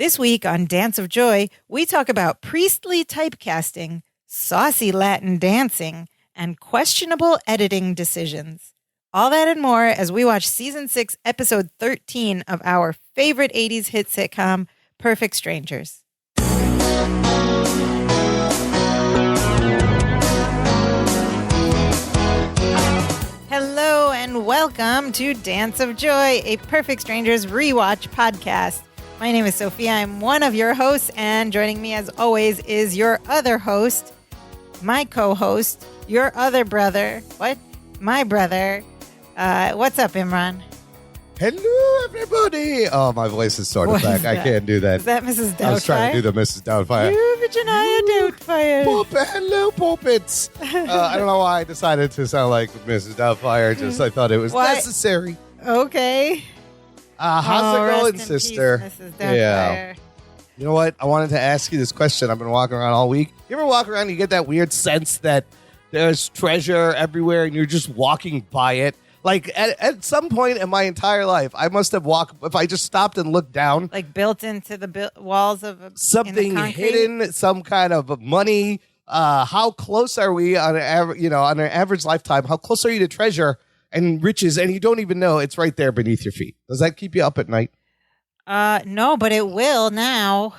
This week on Dance of Joy, we talk about priestly typecasting, saucy Latin dancing, and questionable editing decisions. All that and more as we watch Season 6, Episode 13 of our favorite 80s hit sitcom, Perfect Strangers. Hello and welcome to Dance of Joy, a Perfect Strangers rewatch podcast. My name is Sophia. I'm one of your hosts, and joining me as always is your other host, my co-host, your other brother. What? My brother. What's up, Imran? Hello, everybody. Oh, my voice is sort of back. I can't do that. Is that Mrs. Doubtfire? I was trying to do the Mrs. Doubtfire. Virginia Doubtfire. Hello, puppets. I don't know why I decided to sound like Mrs. Doubtfire. Just I thought it was necessary. Okay. How's it going, sister? Peace, Mrs. Doubtfire. Yeah. You know what? I wanted to ask you this question. I've been walking around all week. You ever walk around and you get that weird sense that there's treasure everywhere and you're just walking by it? Like, at some point in my entire life, I must have walked, if I just stopped and looked down. Like built into the walls of something hidden, some kind of money. How close are we on an average lifetime? How close are you to treasure and riches, and you don't even know it's right there beneath your feet? Does that keep you up at night? No, but it will now.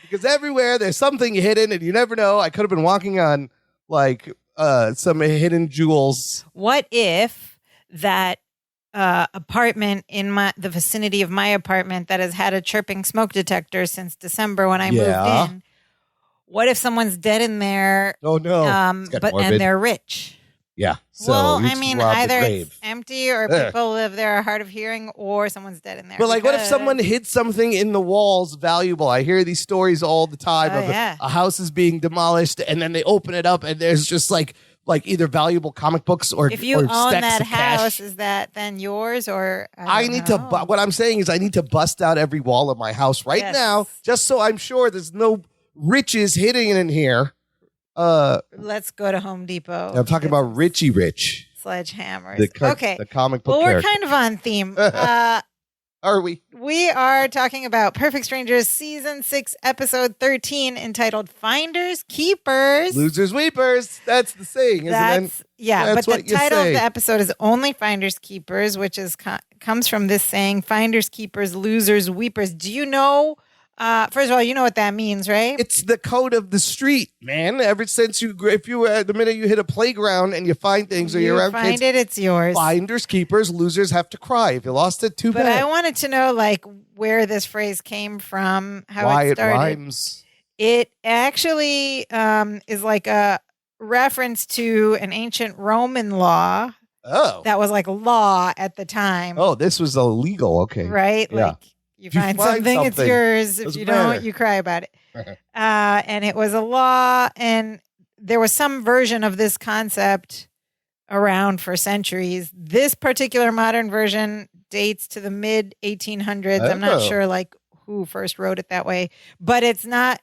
Because everywhere there's something hidden, and you never know. I could have been walking on, some hidden jewels. What if that apartment in the vicinity of my apartment that has had a chirping smoke detector since December when I moved in? What if someone's dead in there? Oh, no. And they're rich? Yeah. So either it's empty or people live there are hard of hearing or someone's dead in there. But what if someone hid something in the walls valuable? I hear these stories all the time a house is being demolished and then they open it up and there's just like either valuable comic books or if you or own stacks that of house, cash. Is that then yours or what I'm saying is I need to bust out every wall of my house now just so I'm sure there's no riches hidden in here. Let's go to Home Depot. I'm talking about Richie Rich. Sledgehammers. The comic book we're kind of on theme. Are we? We are talking about Perfect Strangers Season 6, Episode 13, entitled Finders Keepers. Losers Weepers. That's the saying, isn't it? Yeah, but the title of the episode is only Finders Keepers, which comes from this saying, Finders Keepers, Losers Weepers. Do you know... first of all, you know what that means, right? It's the code of the street, man. Ever since the minute you hit a playground and you find things or you're around kids, it's yours. Finders, keepers, losers have to cry. If you lost it, too bad. But I wanted to know, where this phrase came from, how it started. Why it rhymes. It actually is like a reference to an ancient Roman law. Oh. That was law at the time. Oh, this was illegal. Okay. Right? Yeah. You find something, it's yours. If you don't, you cry about it. And it was a law, and there was some version of this concept around for centuries. This particular modern version dates to the mid-1800s. I'm not sure who first wrote it that way, but it's not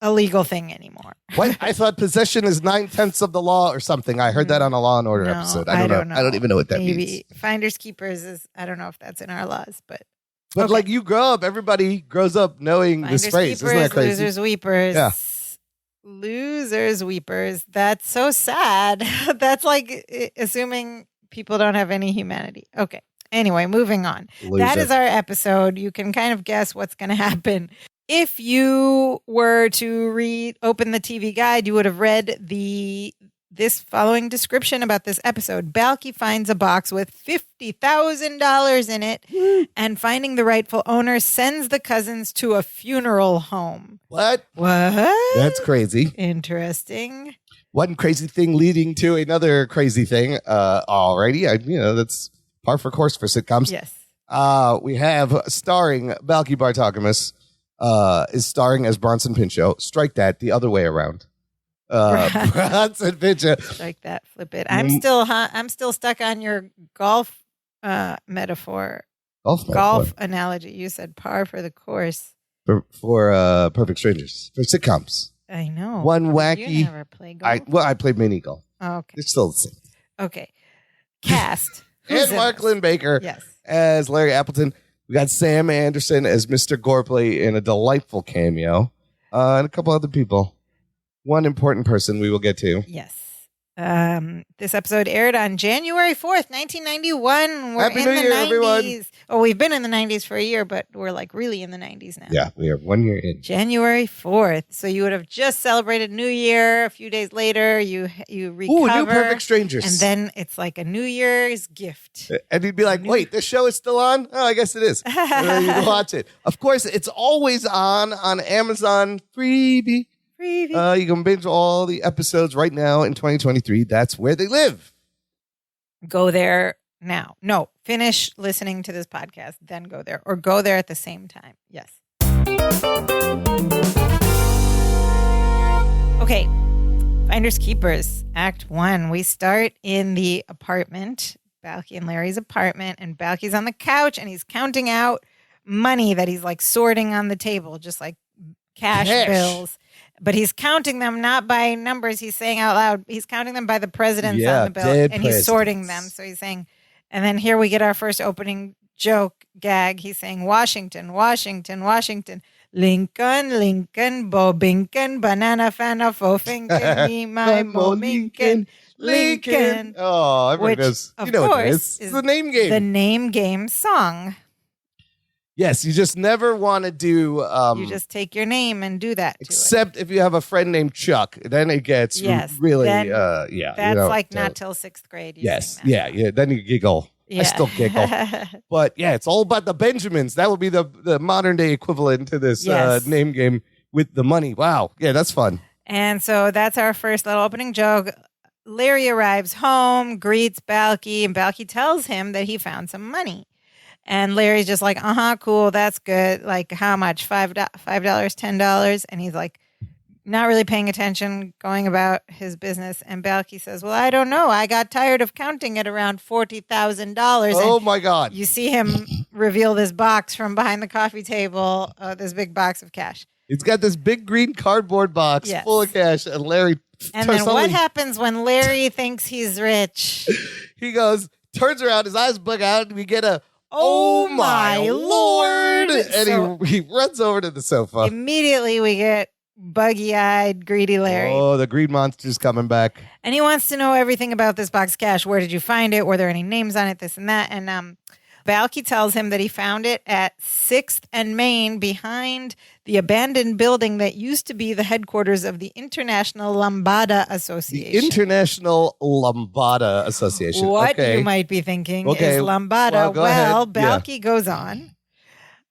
a legal thing anymore. What? I thought possession is 9/10 of the law or something. I heard that on a Law and Order episode. I don't know. I don't even know what that means. Finders keepers is, I don't know if that's in our laws, but... But you grow up, everybody grows up knowing Finders, this phrase. Keepers, isn't that crazy? Losers, weepers. Yeah. Losers, weepers. That's so sad. That's assuming people don't have any humanity. Okay. Anyway, moving on. Loser. That is our episode. You can kind of guess what's going to happen. If you were to open the TV guide, you would have read this following description about this episode. Balky finds a box with $50,000 in it, and finding the rightful owner sends the cousins to a funeral home. What? That's crazy. Interesting. One crazy thing leading to another crazy thing. Alrighty, that's par for course for sitcoms. Yes. We have starring Balky Bartokomous is starring as Bronson Pinchot. Strike that the other way around. Bronson Pinchot. Like that, flip it. I'm still stuck on your golf metaphor. Golf analogy. You said par for the course. For Perfect Strangers. For sitcoms. I know. One wacky. You never play golf. I played mini golf. Oh, okay. It's still the same. Okay. Cast. And Mark Lynn Baker as Larry Appleton. We got Sam Anderson as Mr. Gorpley in a delightful cameo, and a couple other people. One important person we will get to. Yes. This episode aired on January 4th, 1991. We're Happy in New the Year, 90s. everyone. Oh, we've been in the 90s for a year, but we're like really in the 90s now. Yeah, we are 1 year in. January 4th. So you would have just celebrated New Year. A few days later, you recover. Ooh, New Perfect Strangers. And then it's like a New Year's gift. And you'd be like, wait, this show is still on? Oh, I guess it is. And then you watch it. Of course, it's always on Amazon Freebie. You can binge all the episodes right now in 2023. That's where they live. Go there now. No, finish listening to this podcast, then go there. Or go there at the same time. Yes. Okay. Finders Keepers, Act 1. We start in the apartment, Balky and Larry's apartment, and Balky's on the couch, and he's counting out money that he's like sorting on the table, just like cash bills. But he's counting them not by numbers he's saying out loud. He's counting them by the presidents on the bill. And he's sorting them. So he's saying, and then here we get our first opening joke gag. He's saying, Washington, Washington, Washington. Lincoln, Lincoln, Bobinkin, Banana Fana, Fofinkin, me, my Mominkin, Lincoln. Oh, everyone knows. You know what it is. It's the name game. The name game song. Yes, you just never want to do... you just take your name and do that to except if you have a friend named Chuck. Then it gets really... That's like not till 6th grade. Yes, yeah. Then you giggle. Yeah. I still giggle. But yeah, it's all about the Benjamins. That would be the modern day equivalent to this name game with the money. Wow. Yeah, that's fun. And so that's our first little opening joke. Larry arrives home, greets Balky, and Balky tells him that he found some money. And Larry's just like, cool, that's good. Like, how much? $5, $10? And he's like, not really paying attention, going about his business. And Balky says, well, I don't know. I got tired of counting at around $40,000. Oh, my God. You see him reveal this box from behind the coffee table, this big box of cash. He's got this big green cardboard box full of cash. And Larry... And then what happens when Larry thinks he's rich? He turns around, his eyes bug out, and we get a... Oh my Lord! And so he runs over to the sofa. Immediately we get buggy-eyed, greedy Larry. Oh, the green monster's coming back. And he wants to know everything about this box of cash. Where did you find it? Were there any names on it? This and that. And Balky tells him that he found it at 6th and Main behind the abandoned building that used to be the headquarters of the International Lambada Association. The International Lambada Association. What you might be thinking is Lambada. Well, Balky goes on.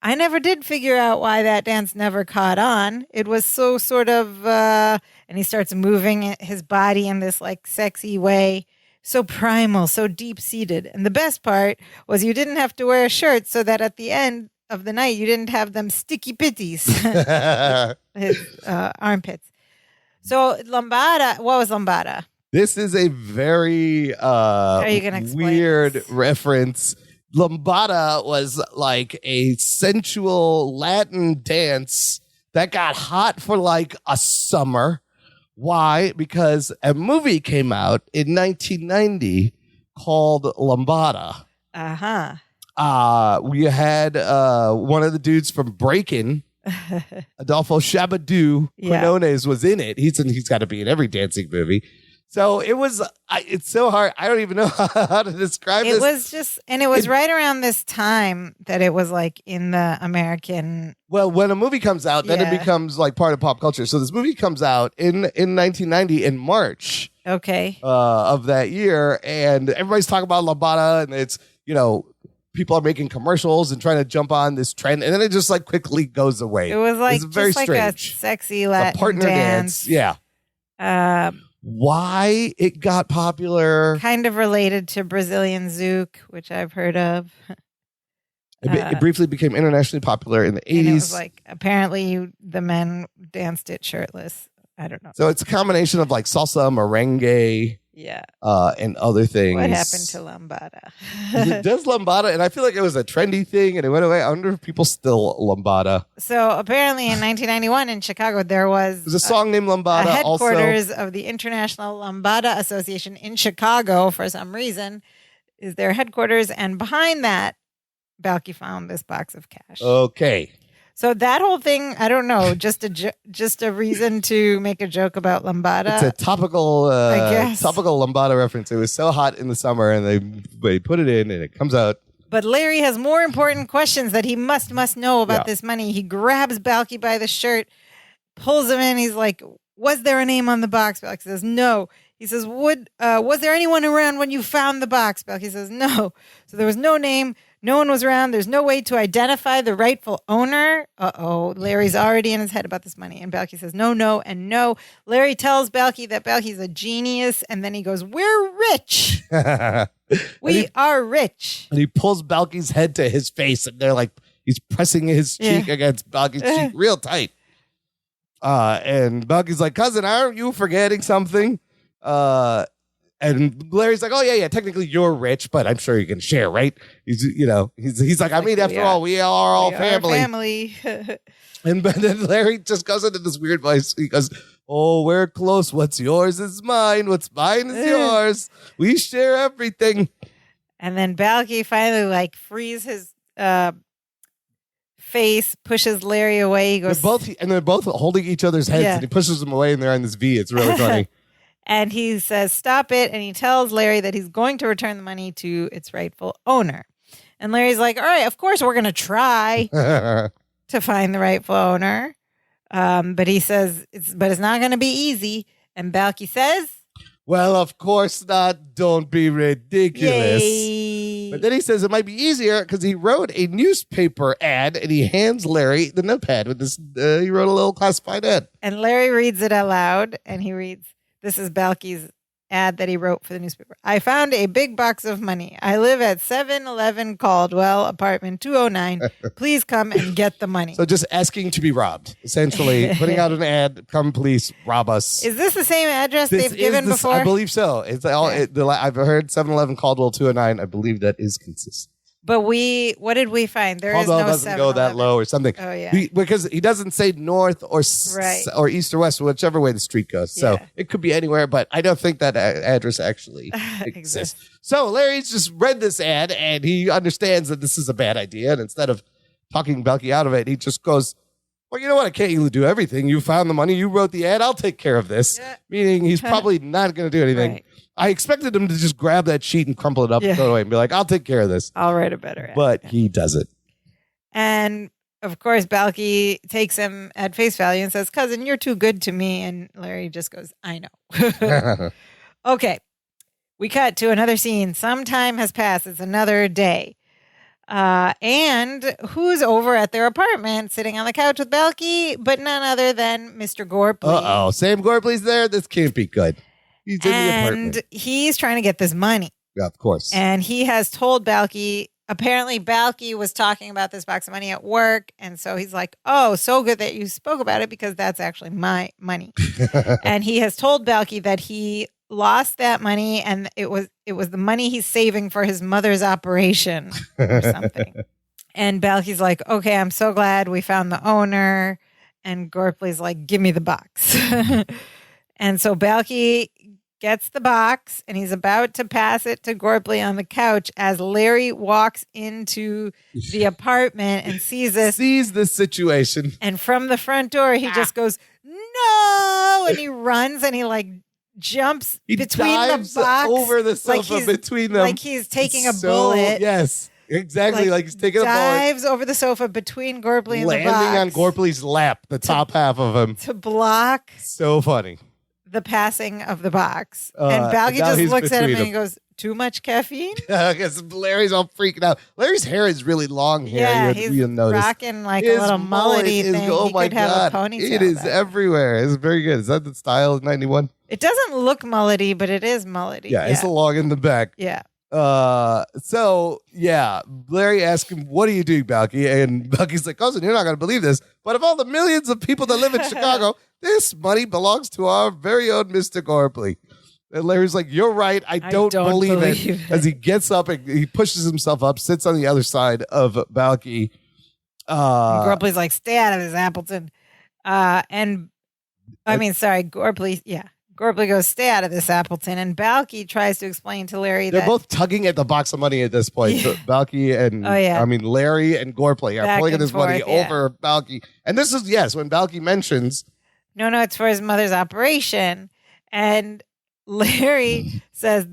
I never did figure out why that dance never caught on. It was so sort of, and he starts moving his body in this like sexy way. So primal, so deep-seated. And the best part was you didn't have to wear a shirt so that at the end of the night, you didn't have them sticky pitties, his armpits. So Lambada, what was Lambada? This is a very weird reference. Lambada was like a sensual Latin dance that got hot for like a summer. Why? Because a movie came out in 1990 called Lambada. We had one of the dudes from Breakin', Adolfo Shabadoo Quinones was in it. He's got to be in every dancing movie. So it was, it's so hard. I don't even know how to describe this. It was just, and it was right around this time that it was like in the American. Well, when a movie comes out, then it becomes like part of pop culture. So this movie comes out in 1990 in March. Okay. Of that year. And everybody's talking about Lambada, and it's, people are making commercials and trying to jump on this trend. And then it just like quickly goes away. It was like, it's very just strange. Like a sexy Latin partner dance. Yeah. Why it got popular. Kind of related to Brazilian Zouk, which I've heard of. It briefly became internationally popular in the 80s. And it was like, apparently the men danced it shirtless. I don't know. So it's a combination of like salsa, merengue, and other things. What happened to Lambada? Does Lambada, and I feel like it was a trendy thing and it went away. I wonder if people still Lambada. So apparently in 1991 in Chicago, there's a song named Lambada. A headquarters of the International Lambada Association in Chicago for some reason is their headquarters. And behind that Balky found this box of cash. Okay. So that whole thing, I don't know, just a reason to make a joke about lambada. It's a topical lambada reference. It was so hot in the summer, and they put it in, and it comes out. But Larry has more important questions that he must know about this money. He grabs Balky by the shirt, pulls him in. He's like, was there a name on the box? Balky says, no. He says, was there anyone around when you found the box? Balky says, no. So there was no name. No one was around. There's no way to identify the rightful owner. Uh-oh. Larry's already in his head about this money. And Balky says, no, and no. Larry tells Balky that Balky's a genius. And then he goes, we're rich. We are rich. And he pulls Balky's head to his face. And they're like, he's pressing his cheek against Balky's cheek real tight. And Balky's like, cousin, aren't you forgetting something? And Larry's like, oh, yeah, technically you're rich, but I'm sure you can share, right? He's like, I mean, after all, we are all family. And then Larry just goes into this weird voice. He goes, oh, we're close. What's yours is mine. What's mine is yours. We share everything. And then Balky finally frees his face, pushes Larry away. He goes, they're both holding each other's heads, and he pushes them away, and they're on this V. It's really funny. And he says, stop it. And he tells Larry that he's going to return the money to its rightful owner. And Larry's like, all right, of course we're going to try to find the rightful owner. But he says, it's not going to be easy. And Balky says, well, of course not. Don't be ridiculous. Yay. But then he says it might be easier because he wrote a newspaper ad and he hands Larry the notepad with this. He wrote a little classified ad. And Larry reads it out loud, and he reads, this is Balky's ad that he wrote for the newspaper. I found a big box of money. I live at 711 Caldwell, apartment 209. Please come and get the money. So just asking to be robbed, essentially. Putting out an ad, come please, rob us. Is this the same address they've given before? I believe so. It's I've heard 711 Caldwell 209. I believe that is consistent. But what did we find? There Caldwell is no doesn't go that low or something. Oh, yeah. Because he doesn't say north or east or west, whichever way the street goes. So it could be anywhere, but I don't think that address actually exists. So Larry's just read this ad, and he understands that this is a bad idea. And instead of talking Balky out of it, he just goes, well, you know what? I can't do everything. You found the money. You wrote the ad. I'll take care of this. Yeah. Meaning he's probably not going to do anything. Right. I expected him to just grab that sheet and crumple it up and throw it away and be like, I'll take care of this. I'll write a better ad. But he doesn't. And, of course, Balky takes him at face value and says, cousin, you're too good to me. And Larry just goes, I know. Okay. We cut to another scene. Some time has passed. It's another day. And who's over at their apartment sitting on the couch with Balky, but none other than Mr. Gorpley. Uh-oh. Sam Gorpley's there? This can't be good. He's in the apartment. And he's trying to get this money. Yeah, of course. And he has told Balky, apparently Balky was talking about this box of money at work. And so he's like, oh, so good that you spoke about it because that's actually my money. And he has told Balky that he lost that money and it was the money he's saving for his mother's operation or something. And Balky's like, okay, I'm so glad we found the owner. And Gorpley's like, give me the box. And so Balky gets the box and he's about to pass it to Gorpley on the couch as Larry walks into the apartment and sees this situation. And from the front door, he just goes, no. And he runs and he jumps between the box over the sofa between them. Like he's taking a bullet. Yes. Exactly, like he's taking a bullet. Dives over the sofa between Gorpley and the box. Landing on Gorpley's lap, the top half of him. To block. So funny. The passing of the box. And Balky just looks at him and he goes, too much caffeine? Because Larry's all freaking out. Larry's hair is really long hair. Yeah, he's rocking like a little mullety thing. Oh he my could God. Have a ponytail. It is everywhere. It's very good. Is that the style of 91? It doesn't look mullety, but it is mullety. Yeah, it's long in the back. Yeah. Larry asked him, what do you do, Balky? And Balky's like, cousin, you're not going to believe this, but of all the millions of people that live in Chicago, this money belongs to our very own Mr. Gorpley. And Larry's like, you're right. I don't believe it. As he gets up and he pushes himself up, sits on the other side of Balky. Gorpley's like, stay out of this, Appleton. Gorpley, Gorpley goes, stay out of this, Appleton. And Balky tries to explain to Larry They're both tugging at the box of money at this point. Yeah. So Balky and, Larry and Gorpley are pulling this money over Balky. And this is, yes, when Balky mentions. No, it's for his mother's operation. And Larry says,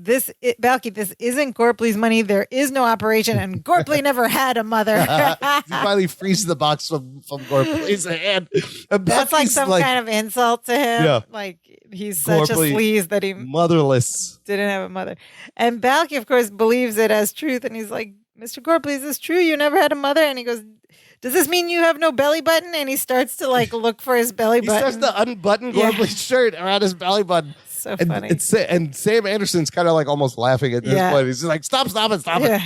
Balky, this isn't Gorpley's money. There is no operation. And Gorpley never had a mother. He finally frees the box from Gorpley's hand. That's like some kind of insult to him. Yeah. Like, he's such a sleaze that he motherless didn't have a mother. And Balky, of course, believes it as truth. And he's like, Mr. Gorpley, is this true? You never had a mother? And he goes, does this mean you have no belly button? And he starts to look for his belly button. He starts to unbutton Gorpley's shirt around his belly button. So funny. And Sam Anderson's kind of almost laughing at this point. He's just like, stop it.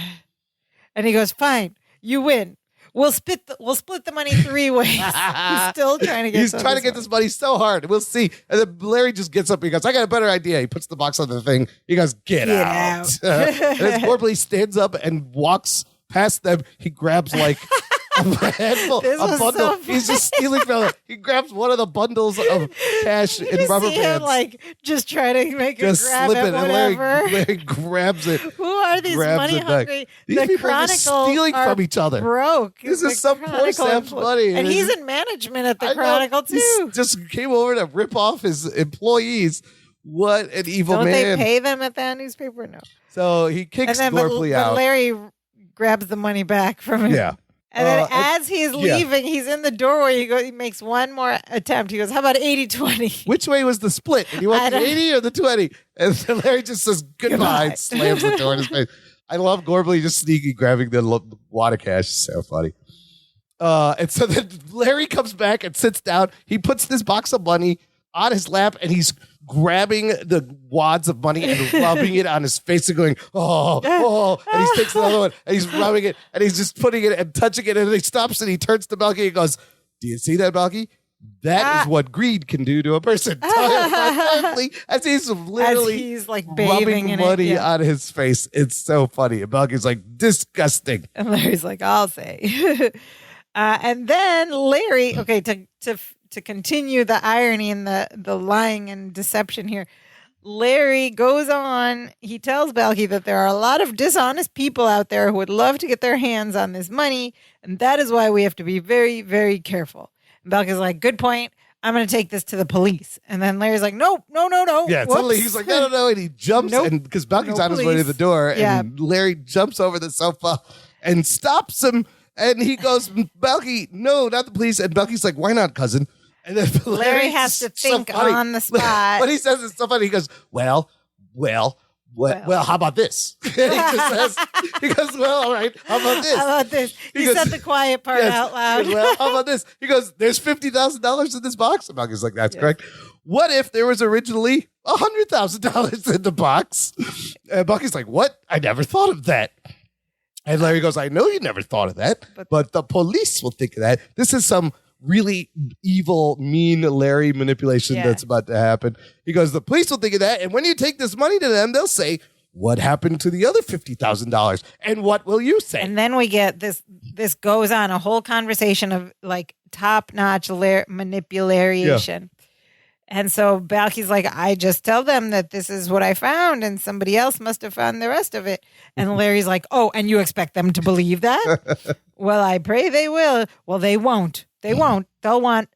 And he goes, fine, you win. We'll split the money 3 ways. He's still trying to get. He's trying to get this money so hard. We'll see. And then Larry just gets up. He goes, I got a better idea. He puts the box on the thing. He goes, get out. And as Gorpley stands up and walks past them, he grabs a handful, a bundle. So he's just stealing from them. He grabs one of the bundles of cash in rubber bands. Him, just try to make a grab slip it, whatever. Larry grabs it. Who are these money hungry? These people are just stealing from each other. Broke. This is some poor Sam's money. And he's in management at the Chronicle too. He just came over to rip off his employees. What an evil man. Don't they pay them at that newspaper? No. So he kicks Gorpley out. But Larry grabs the money back from him. Yeah. And then as he's leaving, he's in the doorway. He makes one more attempt. He goes, how about 80-20? Which way was the split? Did he want the 80 or the 20? And then Larry just says, goodbye. And slams the door in his face. I love Gorpley just sneaky grabbing the wad of cash. It's so funny. And so then Larry comes back and sits down. He puts this box of money on his lap, and he's grabbing the wads of money and rubbing it on his face and going, oh, and he takes another one and he's rubbing it and he's just putting it and touching it, and then he stops and he turns to Balky and goes, do you see that, Balky? That is what greed can do to a person. As he's literally rubbing money on his face. It's so funny. And Balky's like, disgusting. And Larry's like, I'll say. And then Larry, to continue the irony and the lying and deception here, Larry goes on. He tells Balky that there are a lot of dishonest people out there who would love to get their hands on this money, and that is why we have to be very, very careful. And Balky's like, good point. I'm going to take this to the police. And then Larry's like, no. Yeah, suddenly he's like, no. And he jumps, and because Balky's on his way to the door, and Larry jumps over the sofa and stops him. And he goes, Balky, no, not the police. And Balky's like, why not, cousin? And then Larry has to think on the spot. What he says is so funny. He goes, well, how about this? He goes, well, all right, how about this? He said the quiet part out loud. Well, how about this? He goes, there's $50,000 in this box. And Balky's like, that's correct. What if there was originally $100,000 in the box? And Balky's like, what? I never thought of that. And Larry goes, I know you never thought of that, but the police will think of that. This is some really evil, mean Larry manipulation that's about to happen. He goes, the police will think of that. And when you take this money to them, they'll say, what happened to the other $50,000? And what will you say? And then we get this goes on a whole conversation of top-notch manipulation. Yeah. And so Balky's like, I just tell them that this is what I found and somebody else must have found the rest of it. And Larry's like, oh, and you expect them to believe that? Well, I pray they will. Well, they won't. They won't. They'll want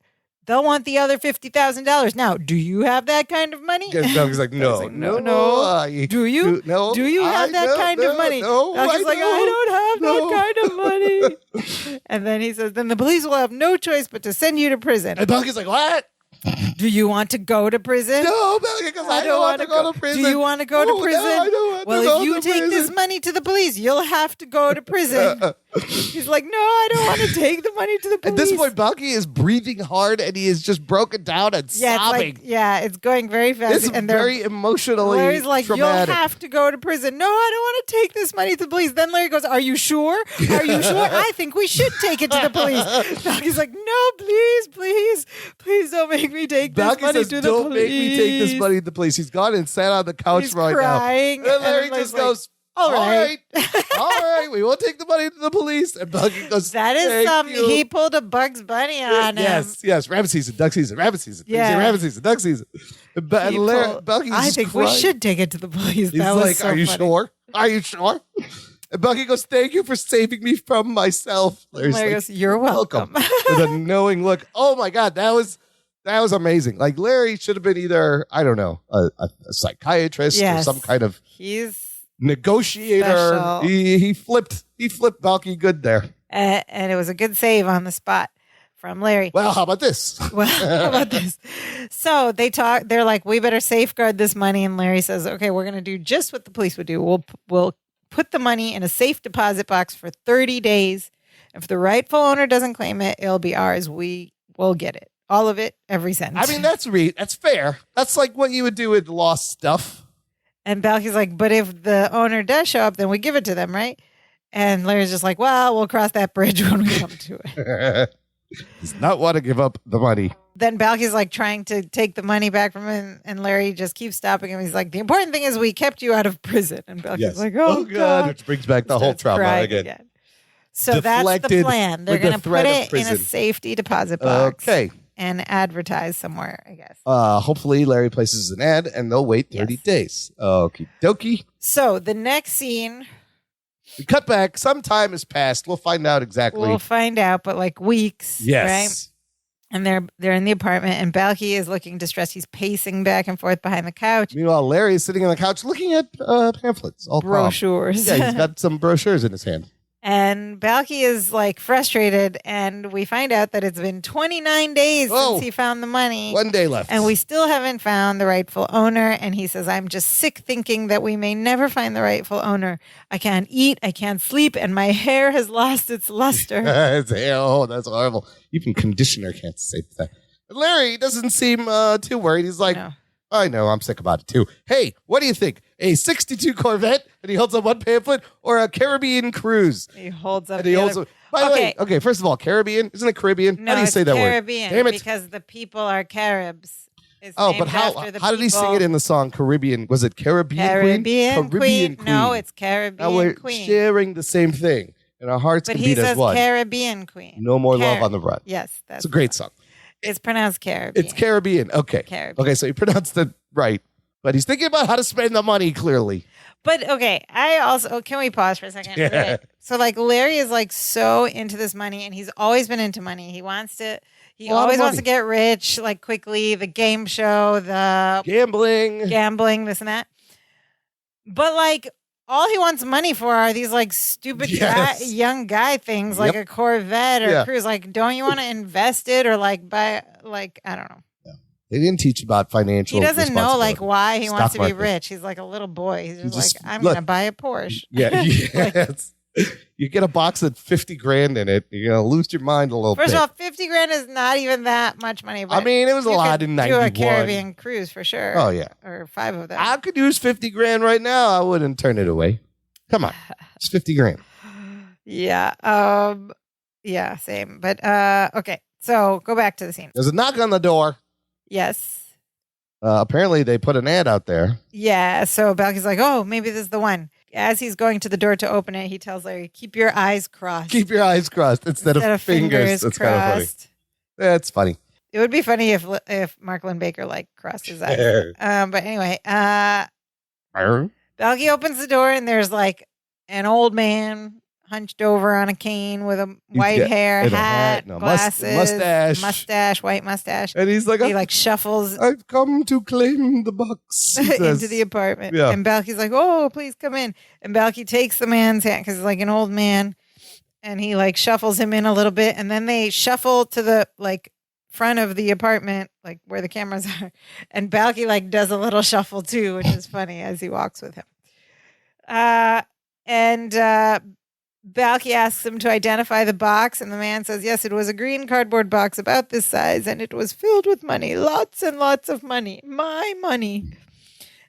the other $50,000. Now, do you have that kind of money? Balky's like, no. Do you? No. Do you have that kind of money? No, Balky's like, I don't have that kind of money. And then he says, then the police will have no choice but to send you to prison. And Balky's like, what? Do you want to go to prison? No, because I don't want to go to prison. Do you want to go to prison? No, I don't want to well, go if you to take prison. this money to the police, you'll have to go to prison. He's like, no, I don't want to take the money to the police. At this point, Balky is breathing hard and he is just broken down and sobbing. It's going very fast. It's very emotionally Larry's like, traumatic. You'll have to go to prison. No, I don't want to take this money to the police. Then Larry goes, are you sure? Are you sure? I think we should take it to the police. Balky's like, no, please don't make me take this money to the police. Don't make me take this money to the police. He's gone and sat on the couch crying, now. And Larry just goes, all right. We won't take the money to the police. And Balky goes, that is he pulled a Bugs Bunny on him. Yes, rabbit season, duck season, rabbit season, rabbit season, duck season. I think we should take it to the police. He's like, "Are you sure? Are you sure?" And Bucky goes, "Thank you for saving me from myself." Larry goes, "You're welcome." With a knowing look. Oh my God, that was amazing. Like Larry should have been either, I don't know, a psychiatrist or some kind of negotiator. Special. He flipped Bucky good there. And it was a good save on the spot from Larry. Well, how about this? So they're like, we better safeguard this money. And Larry says, okay, we're going to do just what the police would do. We'll put the money in a safe deposit box for 30 days. If the rightful owner doesn't claim it, it'll be ours. We will get it. All of it, every cent. I mean, that's fair. That's like what you would do with lost stuff. And Balky's like, but if the owner does show up, then we give it to them, right? And Larry's just like, well, we'll cross that bridge when we come to it. Does not want to give up the money. Then Balky's like trying to take the money back from him, and Larry just keeps stopping him. He's like, the important thing is we kept you out of prison. And Balky's like, oh, God. Which brings back the whole trauma again. So that's the plan. They're going to put it in a safety deposit box. Okay. And advertise somewhere, I guess. Hopefully Larry places an ad and they'll wait 30 days. Okie dokie. So the next scene... We cut back. Some time has passed. We'll find out exactly. We'll find out, but like weeks. Yes. Right? And they're in the apartment, and Balky is looking distressed. He's pacing back and forth behind the couch. Meanwhile, Larry is sitting on the couch looking at pamphlets. Brochures. Yeah, he's got some brochures in his hand. And Balky is like frustrated, and we find out that it's been 29 days since he found the money. 1 day left. And we still haven't found the rightful owner. And he says, I'm just sick thinking that we may never find the rightful owner. I can't eat, I can't sleep, and my hair has lost its luster. Oh, that's horrible. Even conditioner can't save that. Larry doesn't seem too worried. He's like, I know, I'm sick about it too. Hey, what do you think? A 62 Corvette, and he holds up one pamphlet, or a Caribbean cruise? He holds up By the way, okay, first of all, Caribbean? Isn't it Caribbean? No, how do you say that Caribbean, word? Damn it. because the people are Caribs. But how did he sing it in the song Caribbean? Was it Caribbean Queen? Queen? No, it's Caribbean now we're Queen. Sharing the same thing, and our hearts can beat as one. But he says Caribbean Queen. No more love on the run. Yes, it's a great song. It's pronounced Caribbean. It's Caribbean. Okay. Caribbean. Okay, so he pronounced it right. But he's thinking about how to spend the money, clearly. But, okay, can we pause for a second? Yeah. Okay. So, like, Larry is, like, so into this money, and he's always been into money. He always wants to get rich, like, quickly. The game show, the... Gambling, this and that. But, like... All he wants money for are these like stupid young guy things, like a Corvette or a cruise. Like, don't you want to invest it or like buy, like, I don't know. Yeah. They didn't teach about financial. He doesn't know like why he wants to be rich. He's like a little boy. He's just like, I'm going to buy a Porsche. Yeah. You get a box with 50 grand in it, you're going to lose your mind a little bit. First of all, 50 grand is not even that much money. But I mean, it was a lot in 91. Do a Caribbean cruise for sure. Oh, yeah. Or 5 of them. I could use 50 grand right now. I wouldn't turn it away. Come on. It's 50 grand. Yeah. Yeah, same. But, okay. So go back to the scene. There's a knock on the door. Yes. Apparently, they put an ad out there. Yeah. So Balky's like, oh, maybe this is the one. As he's going to the door to open it, he tells Larry, keep your eyes crossed. Keep your eyes crossed instead of fingers. That's kind of funny. That's funny. It would be funny if Mark Lynn Baker like crossed his eyes. But anyway, Balky opens the door and there's like an old man hunched over on a cane with a white hair, hat, glasses, mustache, white mustache. And he's like, he like shuffles. I've come to claim the box into the apartment. Yeah. And Balky's like, oh, please come in. And Balky takes the man's hand because he's like an old man. And he like shuffles him in a little bit. And then they shuffle to the like front of the apartment, like where the cameras are. And Balky like does a little shuffle too, which is funny as he walks with him. Balky asks him to identify the box, and the man says, yes, it was a green cardboard box about this size, and it was filled with money, lots and lots of money, my money.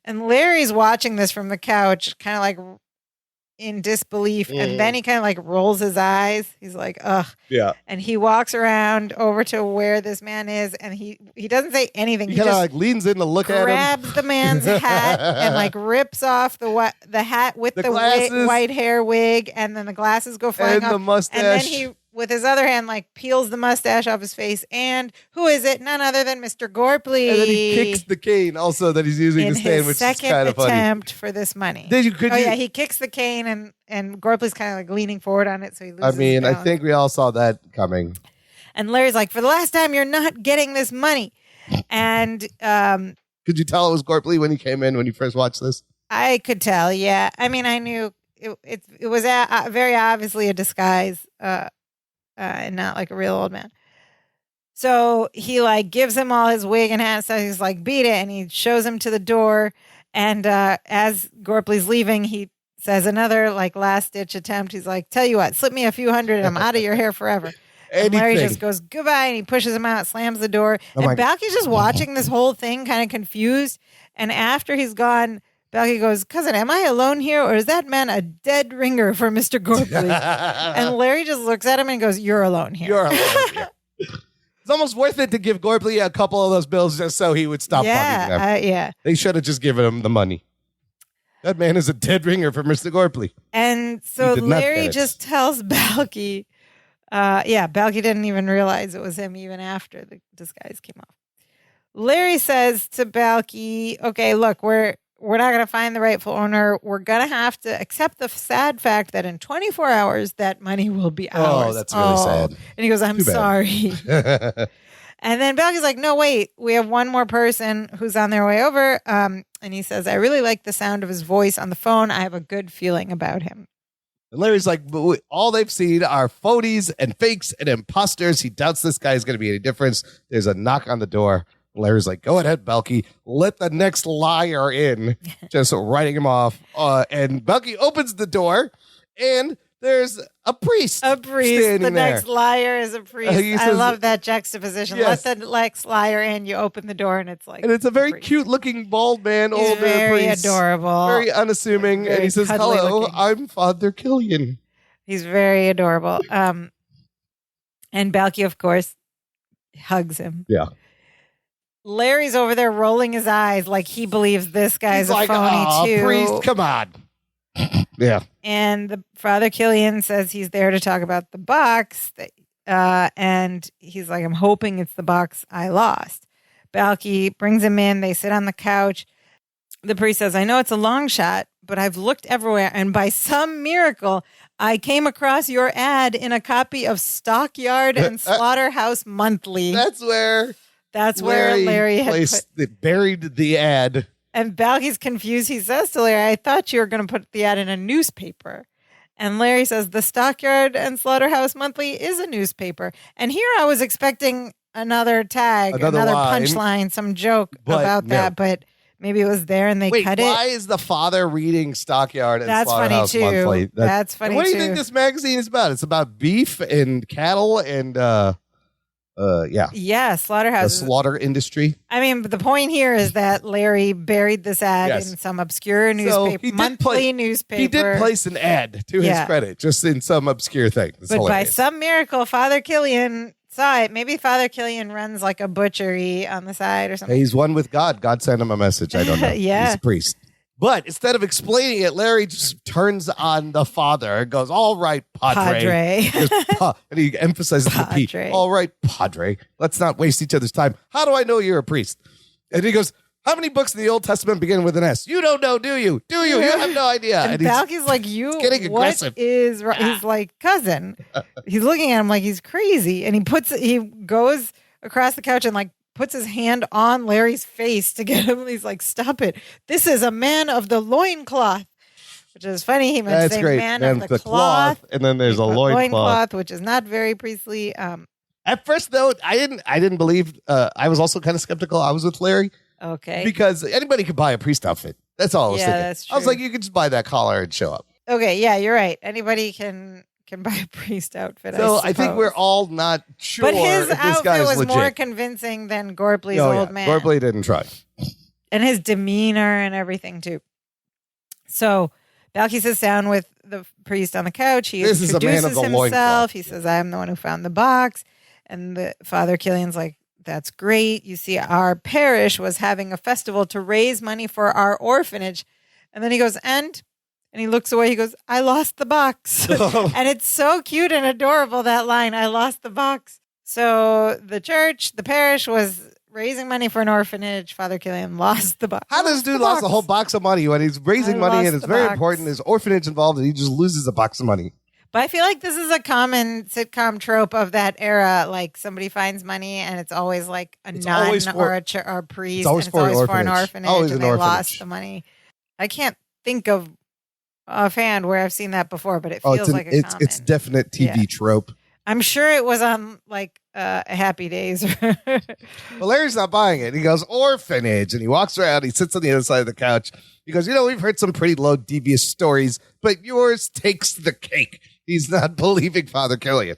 And Larry's watching this from the couch, kind of like in disbelief, and then he kind of like rolls his eyes. He's like, ugh. Yeah. And he walks around over to where this man is, and he doesn't say anything. He kind of like leans in to look at him. Grabs the man's hat and like rips off the hat with the white hair wig, and then the glasses go flying off. And the mustache. And then he with his other hand, like peels the mustache off his face. And who is it? None other than Mr. Gorpley. And then he kicks the cane also that he's using to stand, which is kind of funny. In his second attempt for this money. Yeah, he kicks the cane and Gorpley's kind of like leaning forward on it, so he loses his balance. I think we all saw that coming. And Larry's like, for the last time, you're not getting this money. And could you tell it was Gorpley when he came in when you first watched this? I could tell, yeah. I mean, I knew it was very obviously a disguise, and not like a real old man. So he like gives him all his wig and hat, so he's like, beat it, and he shows him to the door. And as Gorpley's leaving, he says another like last ditch attempt. He's like, tell you what, slip me a few hundred and I'm out of your hair forever. And Larry just goes, goodbye, and he pushes him out, slams the door. And Balky's just watching this whole thing kind of confused. And after he's gone, Balky goes, cousin, am I alone here, or is that man a dead ringer for Mr. Gorpley? And Larry just looks at him and goes, you're alone here. You're alone here. It's almost worth it to give Gorpley a couple of those bills just so he would stop bugging them. Yeah. They should have just given him the money. That man is a dead ringer for Mr. Gorpley. And so Larry just tells Balky, Balky didn't even realize it was him even after the disguise came off. Larry says to Balky, okay, look, we're not going to find the rightful owner. We're going to have to accept the sad fact that in 24 hours, that money will be ours. Oh, that's really sad. And he goes, I'm sorry. And then Balky's like, no, wait, we have one more person who's on their way over. And he says, I really like the sound of his voice on the phone. I have a good feeling about him. And Larry's like, all they've seen are phonies and fakes and imposters. He doubts this guy is going to be any difference. There's a knock on the door. Larry's like, go ahead, Balky. Let the next liar in. Just writing him off. And Balky opens the door, and there's a priest. The next liar is a priest. I love that juxtaposition. Yes. Let the next liar in. You open the door, and it's like. And it's a very cute-looking bald man, older priest. Very adorable. Very unassuming. Very and he says, hello, I'm Father Killian. He's very adorable. And Balky, of course, hugs him. Yeah. Larry's over there rolling his eyes like he believes this guy's a phony too. Priest, come on. Yeah. And the Father Killian says he's there to talk about the box. And he's like, I'm hoping it's the box I lost. Balky brings him in. They sit on the couch. The priest says, I know it's a long shot, but I've looked everywhere. And by some miracle, I came across your ad in a copy of Stockyard and Slaughterhouse Monthly. That's where Larry had buried the ad. And Balky's confused. He says to Larry, I thought you were going to put the ad in a newspaper. And Larry says, the Stockyard and Slaughterhouse Monthly is a newspaper. And here I was expecting another tag, another punchline, some joke about that. But maybe it was there and they cut it. Why is the father reading Stockyard and Slaughterhouse Monthly? That's funny, what do you think this magazine is about? It's about beef and cattle and... slaughterhouse. The slaughter industry. I mean, but the point here is that Larry buried this ad in some obscure newspaper, monthly newspaper. He did place an ad to his credit, just in some obscure thing. It's hilarious. By some miracle, Father Killian saw it. Maybe Father Killian runs like a butchery on the side or something. Hey, he's one with God. God sent him a message. I don't know. He's a priest. But instead of explaining it, Larry just turns on the father and goes, all right, Padre. And he emphasizes the P. All right, Padre. Let's not waste each other's time. How do I know you're a priest? And he goes, how many books in the Old Testament begin with an S? You don't know, do you? Do you? You have no idea. And Balky's like, getting aggressive. He's like, cousin. He's looking at him like he's crazy. And he goes across the couch and like, puts his hand on Larry's face to get him. He's like, stop it. This is a man of the loincloth, which is funny. He meant to say man of the cloth. And then there's a loincloth, which is not very priestly. At first, though, I didn't believe. I was also kind of skeptical. I was with Larry. Okay. Because anybody could buy a priest outfit. That's all I was thinking. That's true. I was like, you could just buy that collar and show up. Okay, yeah, you're right. Anybody can buy a priest outfit. So I think we're all not sure. But his outfit was legit. more convincing than Gorpley's old man. Gorpley didn't try. And his demeanor and everything too. So Balky sits down with the priest on the couch. He introduces himself. He says, I'm the one who found the box. And the Father Killian's like, that's great. You see, our parish was having a festival to raise money for our orphanage. And then he goes, and And he looks away. He goes, I lost the box. And it's so cute and adorable, that line, I lost the box. So the parish was raising money for an orphanage. Father Killian lost the box. How does dude lost a whole box of money when he's raising money and it's very important? There's orphanage involved and he just loses a box of money. But I feel like this is a common sitcom trope of that era. Like somebody finds money and it's always like a nun or a priest. It's always for an orphanage. Always and they lost the money. I can't think of offhand where I've seen that before, but it feels like a common. It's definite TV trope. I'm sure it was on like Happy Days. Well, Larry's not buying it. He goes, orphanage. And he walks around. He sits on the other side of the couch. He goes, we've heard some pretty low, devious stories, but yours takes the cake. He's not believing Father Killian.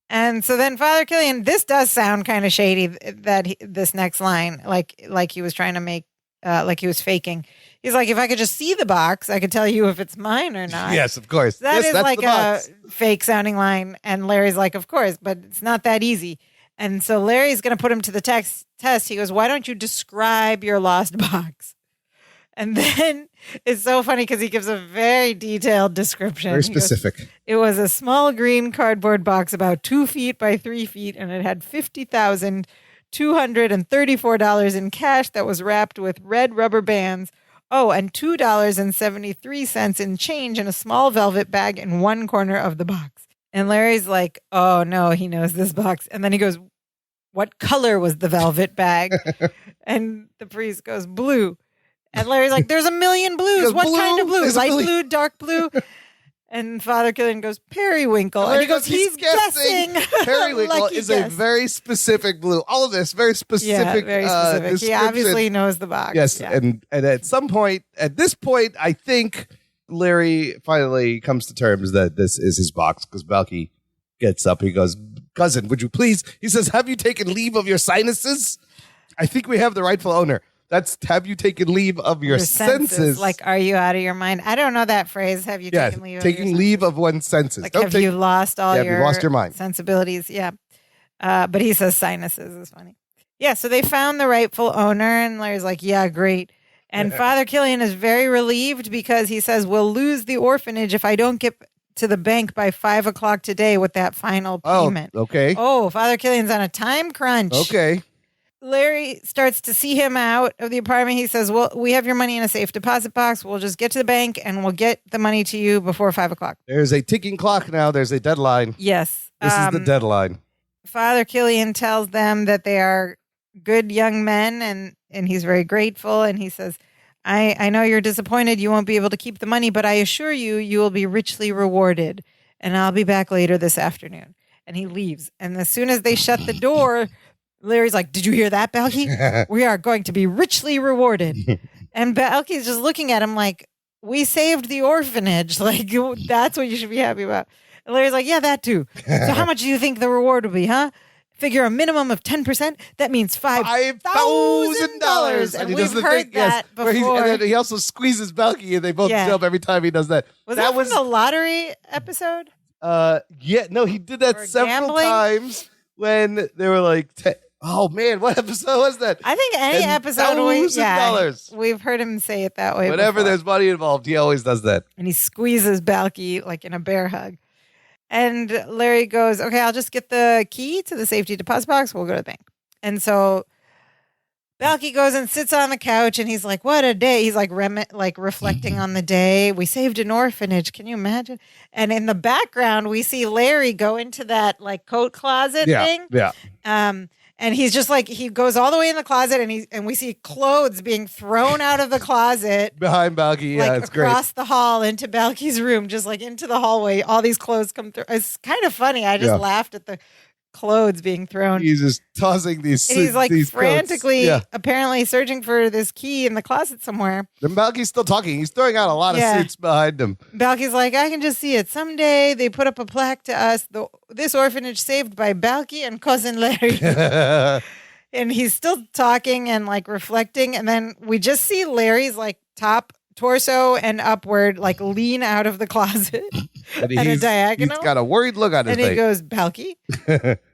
And so then Father Killian, this does sound kind of shady, this next line, like he was trying to make, like he was faking. He's like, if I could just see the box, I could tell you if it's mine or not. Yes, of course. That's like a fake sounding line. And Larry's like, of course, but it's not that easy. And so Larry's going to put him to the test. He goes, why don't you describe your lost box? And then it's so funny because he gives a very detailed description. Very specific. Goes, it was a small green cardboard box about 2 feet by 3 feet, and it had $50,234 in cash that was wrapped with red rubber bands. Oh, and $2.73 in change in a small velvet bag in one corner of the box. And Larry's like, oh, no, he knows this box. And then he goes, what color was the velvet bag? And the priest goes, blue. And Larry's like, there's a million blues. Goes, what blue? kind of blue? There's Light blue, dark blue? And Father Killian goes, periwinkle. And he goes, he's guessing. Periwinkle is a very specific blue. All of this, very specific. Yeah, very specific. He obviously knows the box. Yes, yeah. And at this point, I think Larry finally comes to terms that this is his box because Balky gets up. He goes, cousin, would you please? He says, have you taken leave of your sinuses? I think we have the rightful owner. That's have you taken leave of your senses? Like, are you out of your mind? I don't know that phrase. Have you taken leave of your taking leave of one's senses. Like, have you lost all your you lost your mind. Sensibilities? Yeah. But he says sinuses is funny. Yeah, so they found the rightful owner, and Larry's like, yeah, great. And Father Killian is very relieved because he says, we'll lose the orphanage if I don't get to the bank by 5 o'clock today with that final payment. Oh, okay. Oh, Father Killian's on a time crunch. Okay. Larry starts to see him out of the apartment. He says, well, we have your money in a safe deposit box. We'll just get to the bank and we'll get the money to you before 5 o'clock. There's a ticking clock now. There's a deadline. Yes. This is the deadline. Father Killian tells them that they are good young men and he's very grateful. And he says, I know you're disappointed you won't be able to keep the money, but I assure you, you will be richly rewarded. And I'll be back later this afternoon. And he leaves. And as soon as they shut the door, Larry's like, did you hear that, Balky? We are going to be richly rewarded. And Balky's just looking at him like, we saved the orphanage. Like, that's what you should be happy about. And Larry's like, yeah, that too. So how much do you think the reward will be, huh? Figure a minimum of 10%. That means $5,000. And we've heard that before. And then he also squeezes Balky and they both jump every time he does that. Was that from the lottery episode? Yeah, no, he did that several times when they were like, oh man, what episode was that? I think any episode we've heard him say it that way. Whenever there's money involved, he always does that. And he squeezes Balky like in a bear hug. And Larry goes, okay, I'll just get the key to the safety deposit box. We'll go to the bank. And so Balky goes and sits on the couch and he's like, what a day. He's like reflecting on the day. We saved an orphanage. Can you imagine? And in the background, we see Larry go into that like coat closet thing. Yeah. And he's just like, he goes all the way in the closet and we see clothes being thrown out of the closet. Behind Balky, yeah, it's great. Across the hall into Balky's room, just like into the hallway. All these clothes come through. It's kind of funny. I just laughed at the clothes being thrown. He's just tossing these and he's like these frantically, apparently searching for this key in the closet somewhere. And Balky's still talking. He's throwing out a lot of suits behind him. Balky's like, I can just see it. Someday they put up a plaque to us. This orphanage saved by Balky and cousin Larry. And he's still talking and like reflecting. And then we just see Larry's like torso and upward, like lean out of the closet at a diagonal. He's got a worried look on his face. And he goes, Balky?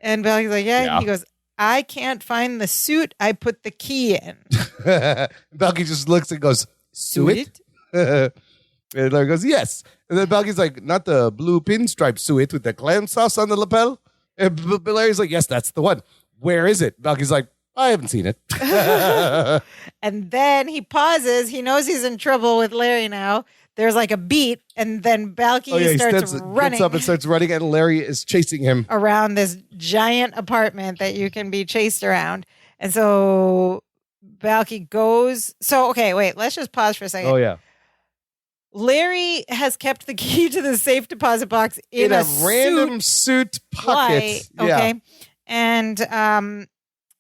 And Balky's like, yeah. And he goes, I can't find the suit I put the key in. Balky just looks and goes, suit? And Larry goes, yes. And then Balky's like, not the blue pinstripe suit with the clam sauce on the lapel? And Larry's like, yes, that's the one. Where is it? Balky's like, I haven't seen it. And then he pauses. He knows he's in trouble with Larry now. There's like a beat, and then Balky starts running. Gets up and starts running, and Larry is chasing him around this giant apartment that you can be chased around. And so Balky goes. So, okay, wait, let's just pause for a second. Oh, yeah. Larry has kept the key to the safe deposit box in a random suit pocket. Why? Okay. And,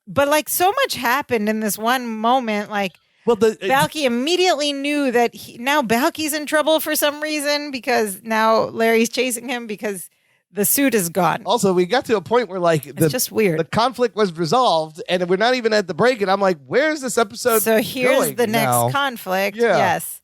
but like so much happened in this one moment, like, well, Balky immediately knew that now Balky's in trouble for some reason because now Larry's chasing him because the suit is gone. Also, we got to a point where like it's just weird. The conflict was resolved, and we're not even at the break. And I'm like, "Where's this episode?" So here's the next conflict. Yeah. Yes,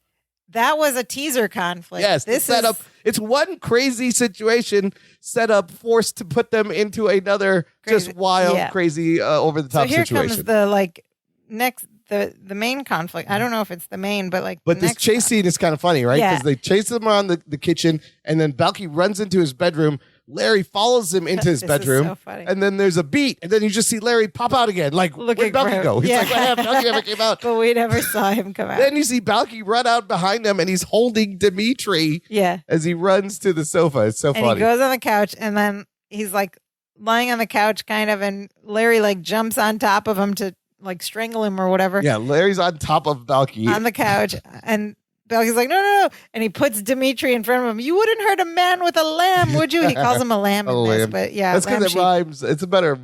that was a teaser conflict. Yes, this set up. It's one crazy situation set up, forced to put them into another just wild, crazy, over the top situation. So here comes the like next. The main conflict. I don't know if it's the main, but like. But this chase scene is kind of funny, right? Because they chase them around the kitchen, and then Balky runs into his bedroom. Larry follows him into his bedroom, so funny. And then there's a beat, and then you just see Larry pop out again. Like, where'd Balky go? He's like, well, Balky never came out. But we never saw him come out. Then you see Balky run out behind him, and he's holding Dimitri as he runs to the sofa. It's so funny. And he goes on the couch, and then he's like lying on the couch, kind of, and Larry like jumps on top of him to like strangle him or whatever. Yeah, Larry's on top of Balky. On the couch. And Balky's like, no. And he puts Dimitri in front of him. You wouldn't hurt a man with a lamb, would you? He calls him a lamb in this, but yeah. That's because it rhymes. It's a better,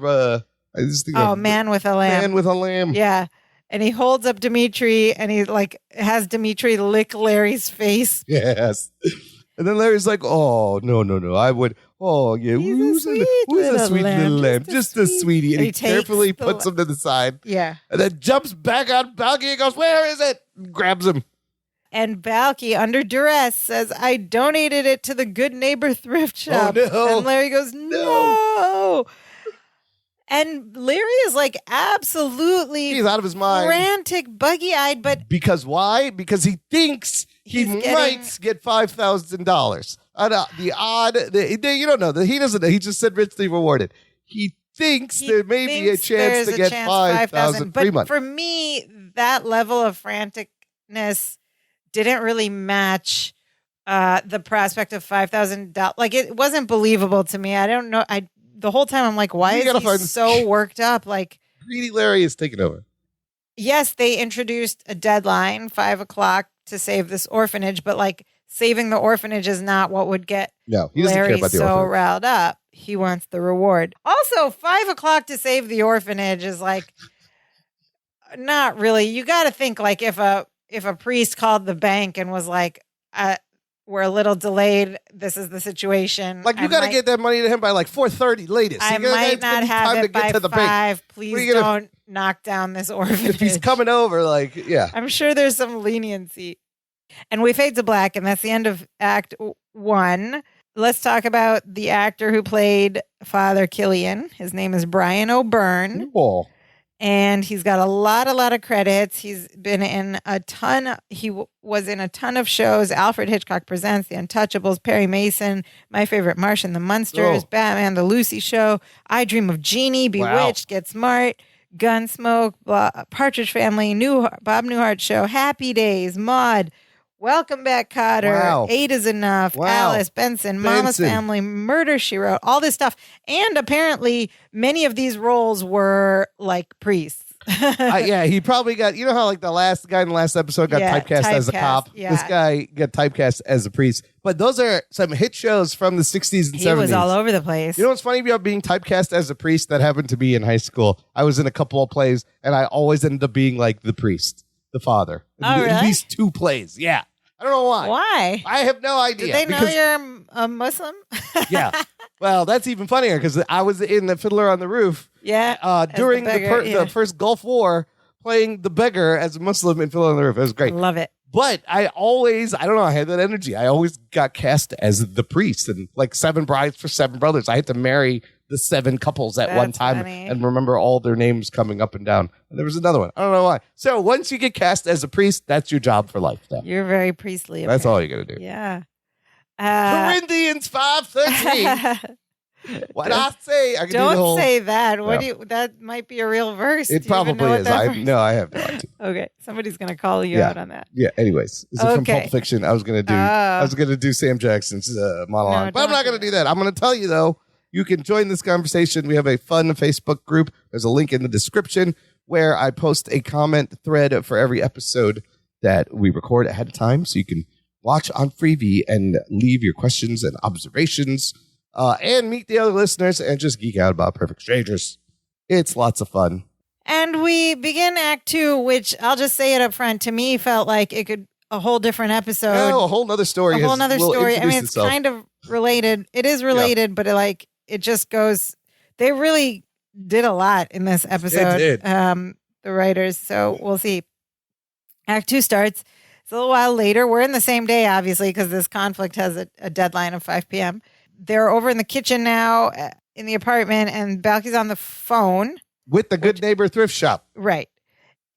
I just think man with a lamb. Man with a lamb. Yeah. And he holds up Dimitri and he like has Dimitri lick Larry's face. Yes. And then Larry's like, oh, no. I would. Oh, yeah. Who's a sweet little lamb? Just a sweetie. And he carefully puts him to the side. Yeah. And then jumps back on Balky and goes, where is it? Grabs him. And Balky, under duress, says, I donated it to the Good Neighbor thrift shop. Oh, no. And Larry goes, no. And Larry is like absolutely he's out of his mind. Frantic, buggy-eyed, but because why? Because he thinks he might get $5,000. The odd, you don't know. He doesn't know. He just said richly rewarded. He thinks there may be a chance to get $5,000 free money. For me, that level of franticness didn't really match the prospect of $5,000. Like it wasn't believable to me. I don't know. The whole time I'm like, why is he so worked up? Like greedy Larry is taking over. Yes, they introduced a deadline, 5:00 to save this orphanage, but like saving the orphanage is not what would get he doesn't Larry care about the so orphanage. riled up. He wants the reward. Also, 5:00 to save the orphanage is like not really. You got to think like if a priest called the bank and was like, we're a little delayed. This is the situation. Like you got to get that money to him by like 4:30 latest. I might not have it by 5. Please don't knock down this orphanage. If he's coming over, like, yeah. I'm sure there's some leniency. And we fade to black, and that's the end of Act 1. Let's talk about the actor who played Father Killian. His name is Brian O'Byrne. Cool. And he's got a lot of credits. He's been in a ton. He was in a ton of shows. Alfred Hitchcock Presents, The Untouchables, Perry Mason, My Favorite Martian, The Munsters, Batman, The Lucy Show, I Dream of Jeannie, Bewitched, Get Smart, Gunsmoke, Partridge Family, Bob Newhart Show, Happy Days, Maude, Welcome Back, Kotter, 8 is Enough, Alice, Benson, Mama's Family, Murder, She Wrote, all this stuff. And apparently many of these roles were like priests. He probably got, you know how like the guy in the last episode got typecast as a cop? Yeah. This guy got typecast as a priest. But those are some hit shows from the 60s and 70s. He was all over the place. You know what's funny about being typecast as a priest? That happened to me in high school. I was in a couple of plays, and I always ended up being like the priest, the father. Oh, really? At least 2 plays. Yeah. I don't know why. Why? I have no idea. Did they know you're a Muslim? Yeah. Well, that's even funnier because I was in the Fiddler on the Roof. Yeah. During the first Gulf War, playing the beggar as a Muslim in Fiddler on the Roof. It was great. Love it. But I don't know, I had that energy. I always got cast as the priest and like 7 brides for 7 brothers. I had to marry the 7 couples at That's one time funny. and remember all their names coming up and down. And there was another one. I don't know why. So once you get cast as a priest, that's your job for life now. You're very priestly. That's all you got to do. Yeah. Corinthians 5:13. What I say? I can don't say that. What do you? That might be a real verse. It probably is. I have no idea. Okay, somebody's gonna call you out on that. Yeah. Anyways, this is from Pulp Fiction. I was gonna do Sam Jackson's monologue, but I'm not gonna do that. I'm gonna tell you though. You can join this conversation. We have a fun Facebook group. There's a link in the description where I post a comment thread for every episode that we record ahead of time, so you can watch on Freevee and leave your questions and observations. And meet the other listeners and just geek out about Perfect Strangers. It's lots of fun. And we begin Act 2, which I'll just say it up front. To me, felt like it could a whole different episode. Oh, a whole nother story. A whole nother story. I mean, it's kind of related. It is related, but it just goes. They really did a lot in this episode. It did. The writers. So we'll see. Act 2 starts. It's a little while later. We're in the same day, obviously, because this conflict has a deadline of 5 p.m. They're over in the kitchen now in the apartment, and Balky's on the phone. With the Good Neighbor Thrift Shop. Right.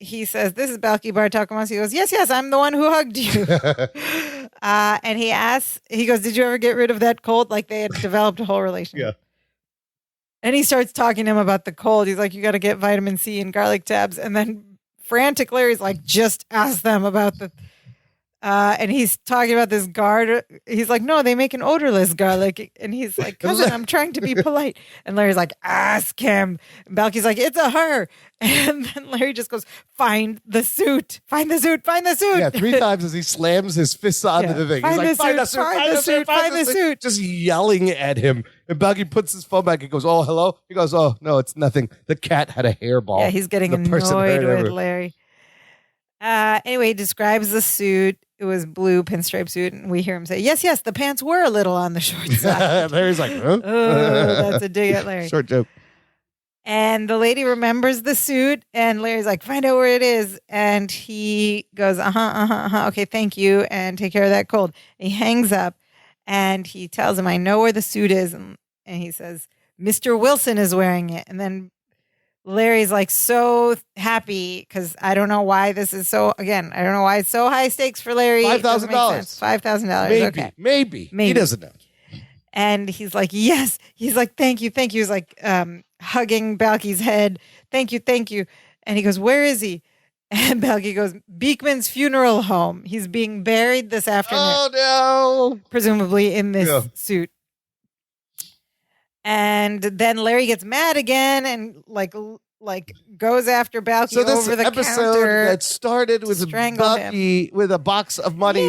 He says, "This is Balky Bartokamos." He goes, yes, I'm the one who hugged you. And he goes, "Did you ever get rid of that cold?" Like they had developed a whole relationship. Yeah. And he starts talking to him about the cold. He's like, "You got to get vitamin C and garlic tabs." And then frantic Larry's like, "Just ask them about the... and he's talking about this guard. He's like, "No, they make an odorless garlic." And he's like, "Cousin, I'm trying to be polite." And Larry's like, "Ask him." And Balky's like, "It's a her." And then Larry just goes, "Find the suit. Find the suit. Find the suit." Yeah, 3 times as he slams his fists onto the thing. He's like, "Find the suit. Find the suit. Find the suit." Just yelling at him. And Balky puts his phone back and goes, "Oh, hello?" He goes, "Oh, no, it's nothing. The cat had a hairball." Yeah, he's getting annoyed with Larry. Anyway, he describes the suit. It was blue pinstripe suit, and we hear him say, yes, the pants were a little on the short side. Larry's like, huh? Oh, that's a dig at Larry. Short joke. And the lady remembers the suit, and Larry's like, "Find out where it is." And he goes, okay, thank you, and take care of that cold. And he hangs up, and he tells him, "I know where the suit is." And he says, "Mr. Wilson is wearing it." And then Larry's like so happy because I don't know why this is so. Again, I don't know why it's so high stakes for Larry. $5,000. $5,000. Okay, maybe he doesn't know. And he's like, yes. He's like, thank you. He's like hugging Balky's head. Thank you. And he goes, "Where is he?" And Balky goes, "Beekman's funeral home. He's being buried this afternoon." Oh no! Presumably in this suit. And then Larry gets mad again and like goes after Balky over the counter. So this episode that started with Balky with a box of money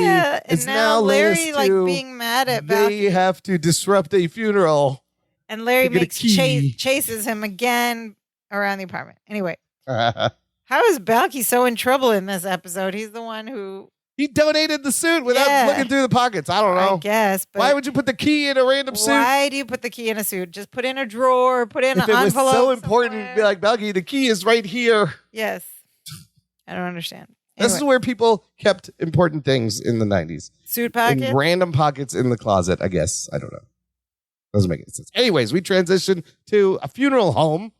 is now Larry like being mad at Balky. They have to disrupt a funeral. And Larry chases him again around the apartment. Anyway, how is Balky so in trouble in this episode? He's the one who... He donated the suit without looking through the pockets. I don't know. I guess. But why would you put the key in a random suit? Why do you put the key in a suit? Just put in a drawer, put in an envelope. If it was so important, be like, "Balky, the key is right here." Yes. I don't understand. Anyway. This is where people kept important things in the 90s. Suit pocket? In random pockets in the closet, I guess. I don't know. Doesn't make any sense. Anyways, we transition to a funeral home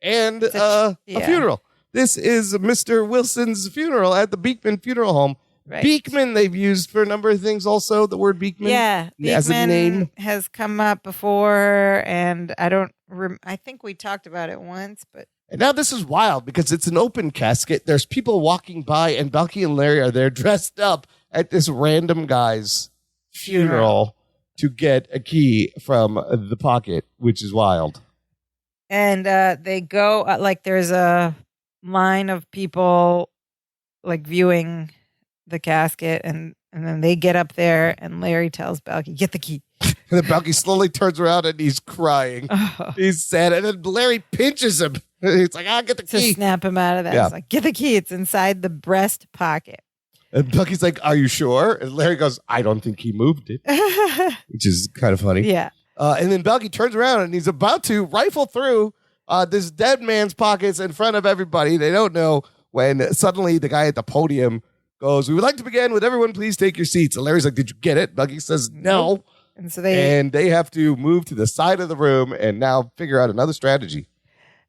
and a funeral. This is Mr. Wilson's funeral at the Beekman Funeral Home. Right. Beekman they've used for a number of things also, the word Beekman. Yeah, as a name has come up before, and I think we talked about it once, but... And now this is wild because it's an open casket. There's people walking by, and Balky and Larry are there dressed up at this random guy's funeral to get a key from the pocket, which is wild. And they go, there's a line of people, viewing the casket, and then they get up there, and Larry tells Balky, "Get the key." And then Balky slowly turns around, and he's crying. Oh. He's sad, and then Larry pinches him. He's like, "I'll get the key." To snap him out of that. Yeah. He's like, "Get the key. It's inside the breast pocket." And Balky's like, "Are you sure?" And Larry goes, "I don't think he moved it," which is kind of funny. Yeah. And then Balky turns around, and he's about to rifle through this dead man's pockets in front of everybody. They don't know when suddenly the guy at the podium goes, "We would like to begin. Would everyone please take your seats?" And Larry's like, "Did you get it?" Balky says, "No." And so they have to move to the side of the room and now figure out another strategy.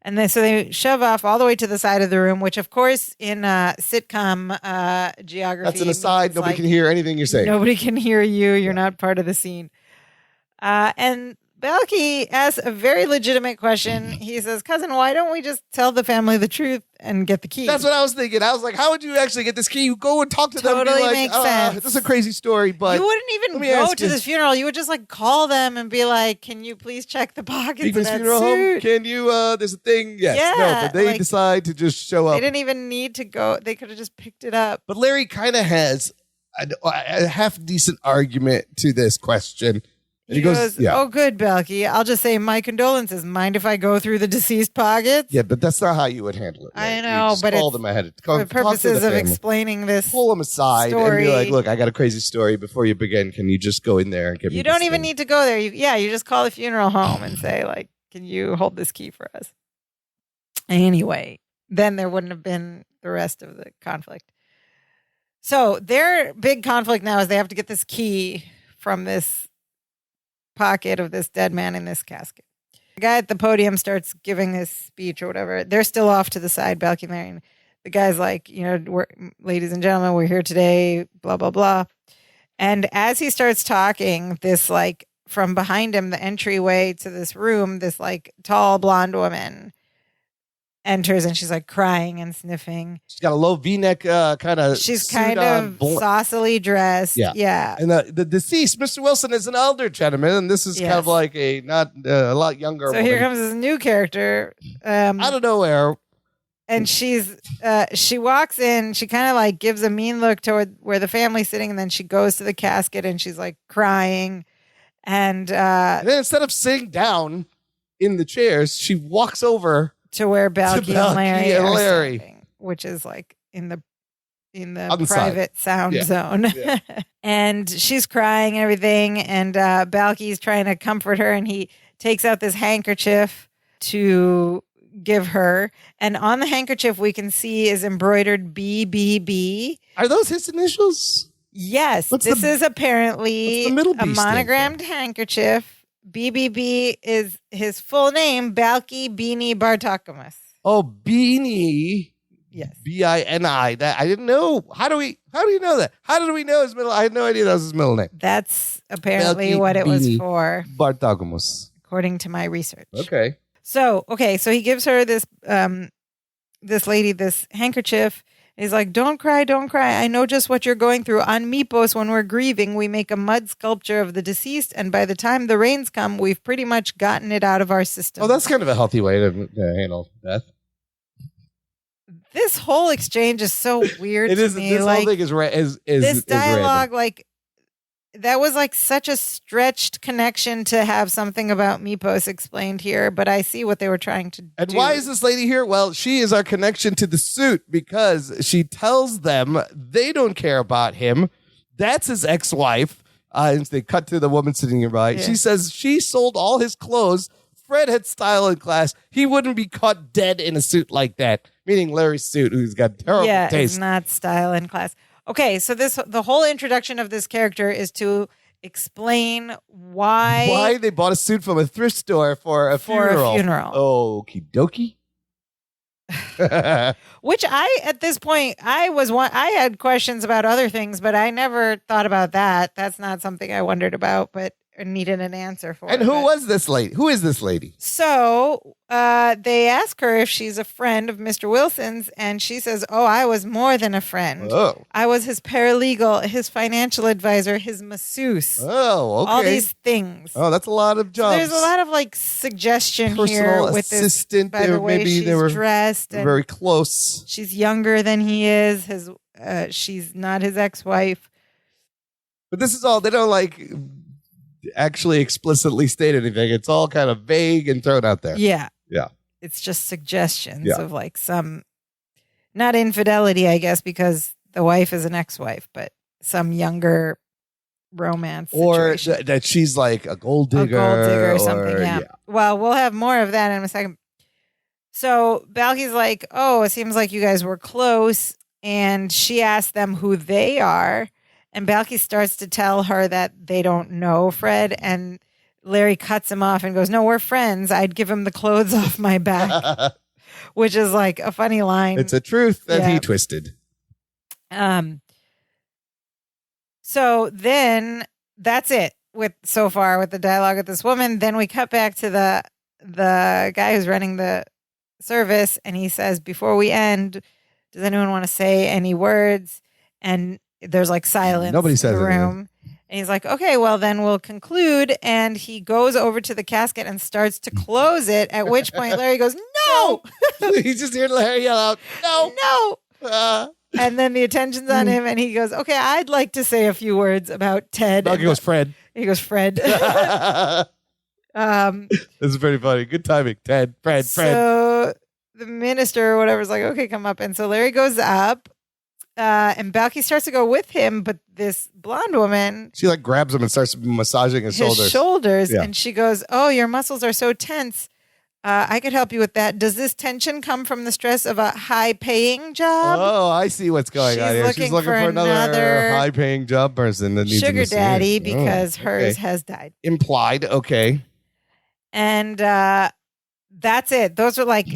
And so they shove off all the way to the side of the room, which, of course, in sitcom geography, that's an aside. Nobody can hear anything you're saying. Nobody can hear you. You're not part of the scene. And Balki asks a very legitimate question. He says, "Cousin, why don't we just tell the family the truth and get the key?" That's what I was thinking. I was like, how would you actually get this key? You go and talk to them. Totally and be makes sense. This is a crazy story, but you wouldn't even go to this funeral. You would just like call them and be like, "Can you please check the pockets of that funeral suit? Home? Can you? There's a thing. Yes, yeah, no, but they decide to just show up. They didn't even need to go. They could have just picked it up. But Larry kind of has a half decent argument to this question. And he goes, "Oh, good, Balki. I'll just say my condolences. Mind if I go through the deceased pockets?" Yeah, but that's not how you would handle it. Right? I know, but call them ahead. For the purposes of explaining this, pull them aside story. And be like, "Look, I got a crazy story. Before you begin, can you just go in there and give me?" You don't even need to go there. You just call the funeral home and say, like, "Can you hold this key for us?" Anyway, then there wouldn't have been the rest of the conflict. So their big conflict now is they have to get this key from this pocket of this dead man in this casket. The guy at the podium starts giving his speech or whatever. They're still off to the side, Balki and Larry. The guy's like, ladies and gentlemen, we're here today, blah, blah, blah. And as he starts talking, this like from behind him, the entryway to this room, this like tall blonde woman enters and she's like crying and sniffing. She's got a low V-neck kind of. She's kind of saucily dressed. Yeah. And the deceased, Mr. Wilson, is an elder gentleman, and this is kind of like a lot younger. So woman. Here comes this new character out of nowhere, and she walks in. She kind of like gives a mean look toward where the family's sitting, and then she goes to the casket and she's like crying, and then instead of sitting down in the chairs, she walks over to where Balki and Larry are standing, which is like in the private sound zone. Yeah. And she's crying and everything, and Balki's trying to comfort her, and he takes out this handkerchief to give her, and on the handkerchief we can see is embroidered BBB. Are those his initials? Yes. This is apparently a monogrammed handkerchief. BBB is his full name, Balki Bini Bartakamus. Oh, Beanie. Yes. B-I-N-I. That I didn't know. How do you know that? How did we know his middle? I had no idea that was his middle name. That's apparently what it was for. Bartakamus. According to my research. Okay. So he gives her this this lady this handkerchief. He's like, don't cry. I know just what you're going through. On Mipos, when we're grieving, we make a mud sculpture of the deceased, and by the time the rains come, we've pretty much gotten it out of our system. Oh, that's kind of a healthy way to handle death. This whole exchange is so weird. It is. To me. This whole thing is this dialogue, random. like that was like such a stretched connection to have something about Mipos explained here, but I see what they were trying to do. And why is this lady here? Well, she is our connection to the suit because she tells them they don't care about him. That's his ex-wife. And they cut to the woman sitting nearby. Yeah. She says she sold all his clothes. Fred had style and class. He wouldn't be caught dead in a suit like that. Meaning Larry's suit, who's got terrible taste. Yeah, it's not style and class. Okay, so the whole introduction of this character is to explain why they bought a suit from a thrift store for a funeral. Okie dokie. Which at this point, I had questions about other things, but I never thought about that. That's not something I wondered about, but needed an answer for. And who was this lady? Who is this lady? So they ask her if she's a friend of Mr. Wilson's, and she says, "Oh, I was more than a friend. Oh. I was his paralegal, his financial advisor, his masseuse. Oh, okay. All these things. Oh, that's a lot of jobs. So there's a lot of like suggestion Personal here with assistant. this. By the way, she's dressed. And very close. She's younger than he is. She's not his ex-wife. But this is all. They don't like actually explicitly state anything. It's all kind of vague and thrown out there. Yeah. It's just suggestions of like some, not infidelity, I guess, because the wife is an ex-wife, but some younger romance or situation. That she's like a gold digger or something. Yeah. Well, we'll have more of that in a second. So Balki's like, "Oh, it seems like you guys were close," and she asked them who they are. And Balky starts to tell her that they don't know Fred, and Larry cuts him off and goes, "No, we're friends. I'd give him the clothes off my back," which is like a funny line. It's a truth that he twisted. So then that's it with the dialogue with this woman. Then we cut back to the guy who's running the service, and he says, "Before we end, does anyone want to say any words?" And there's like silence. Nobody says in the room. Anything. And he's like, "Okay, well then we'll conclude." And he goes over to the casket and starts to close it. At which point Larry goes, "No!" He's just hearing Larry yell out, "No, no!" And then the attention's on him, and he goes, "Okay, I'd like to say a few words about Ted." He goes, "Fred." He goes, "Fred." This is pretty funny. Good timing, Ted, Fred. So the minister or whatever is like, "Okay, come up." And so Larry goes up. And Balky starts to go with him, but this blonde woman, she like grabs him and starts massaging his shoulders. And she goes, "Oh, your muscles are so tense. I could help you with that. Does this tension come from the stress of a high-paying job?" Oh, I see what's going on here. She's looking for another high-paying job person that needs sugar daddy because hers has died. Implied, okay. And that's it. Those are like,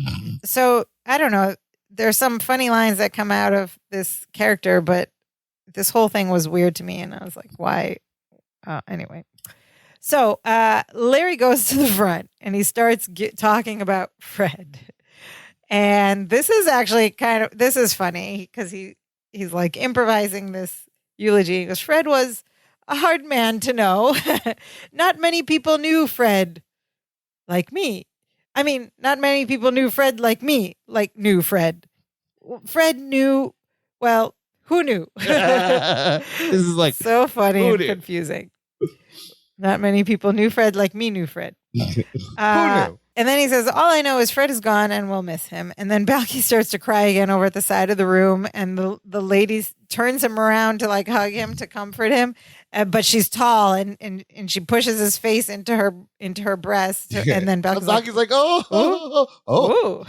so I don't know. There's some funny lines that come out of this character, but this whole thing was weird to me. And I was like, why? Anyway. So Larry goes to the front and he starts talking about Fred. And this is actually this is funny because he's like improvising this eulogy. He goes, "Fred was a hard man to know. Not many people knew Fred like me. I mean, not many people knew Fred like me, knew Fred. Fred knew, well, who knew?" This is like so funny and confusing. Not many people knew Fred like me knew Fred. Who knew? And then he says, "All I know is Fred is gone and we'll miss him." And then Balky starts to cry again over at the side of the room. And the lady turns him around to like hug him, to comfort him. But she's tall and she pushes his face into her breast. And then Balky's like, oh.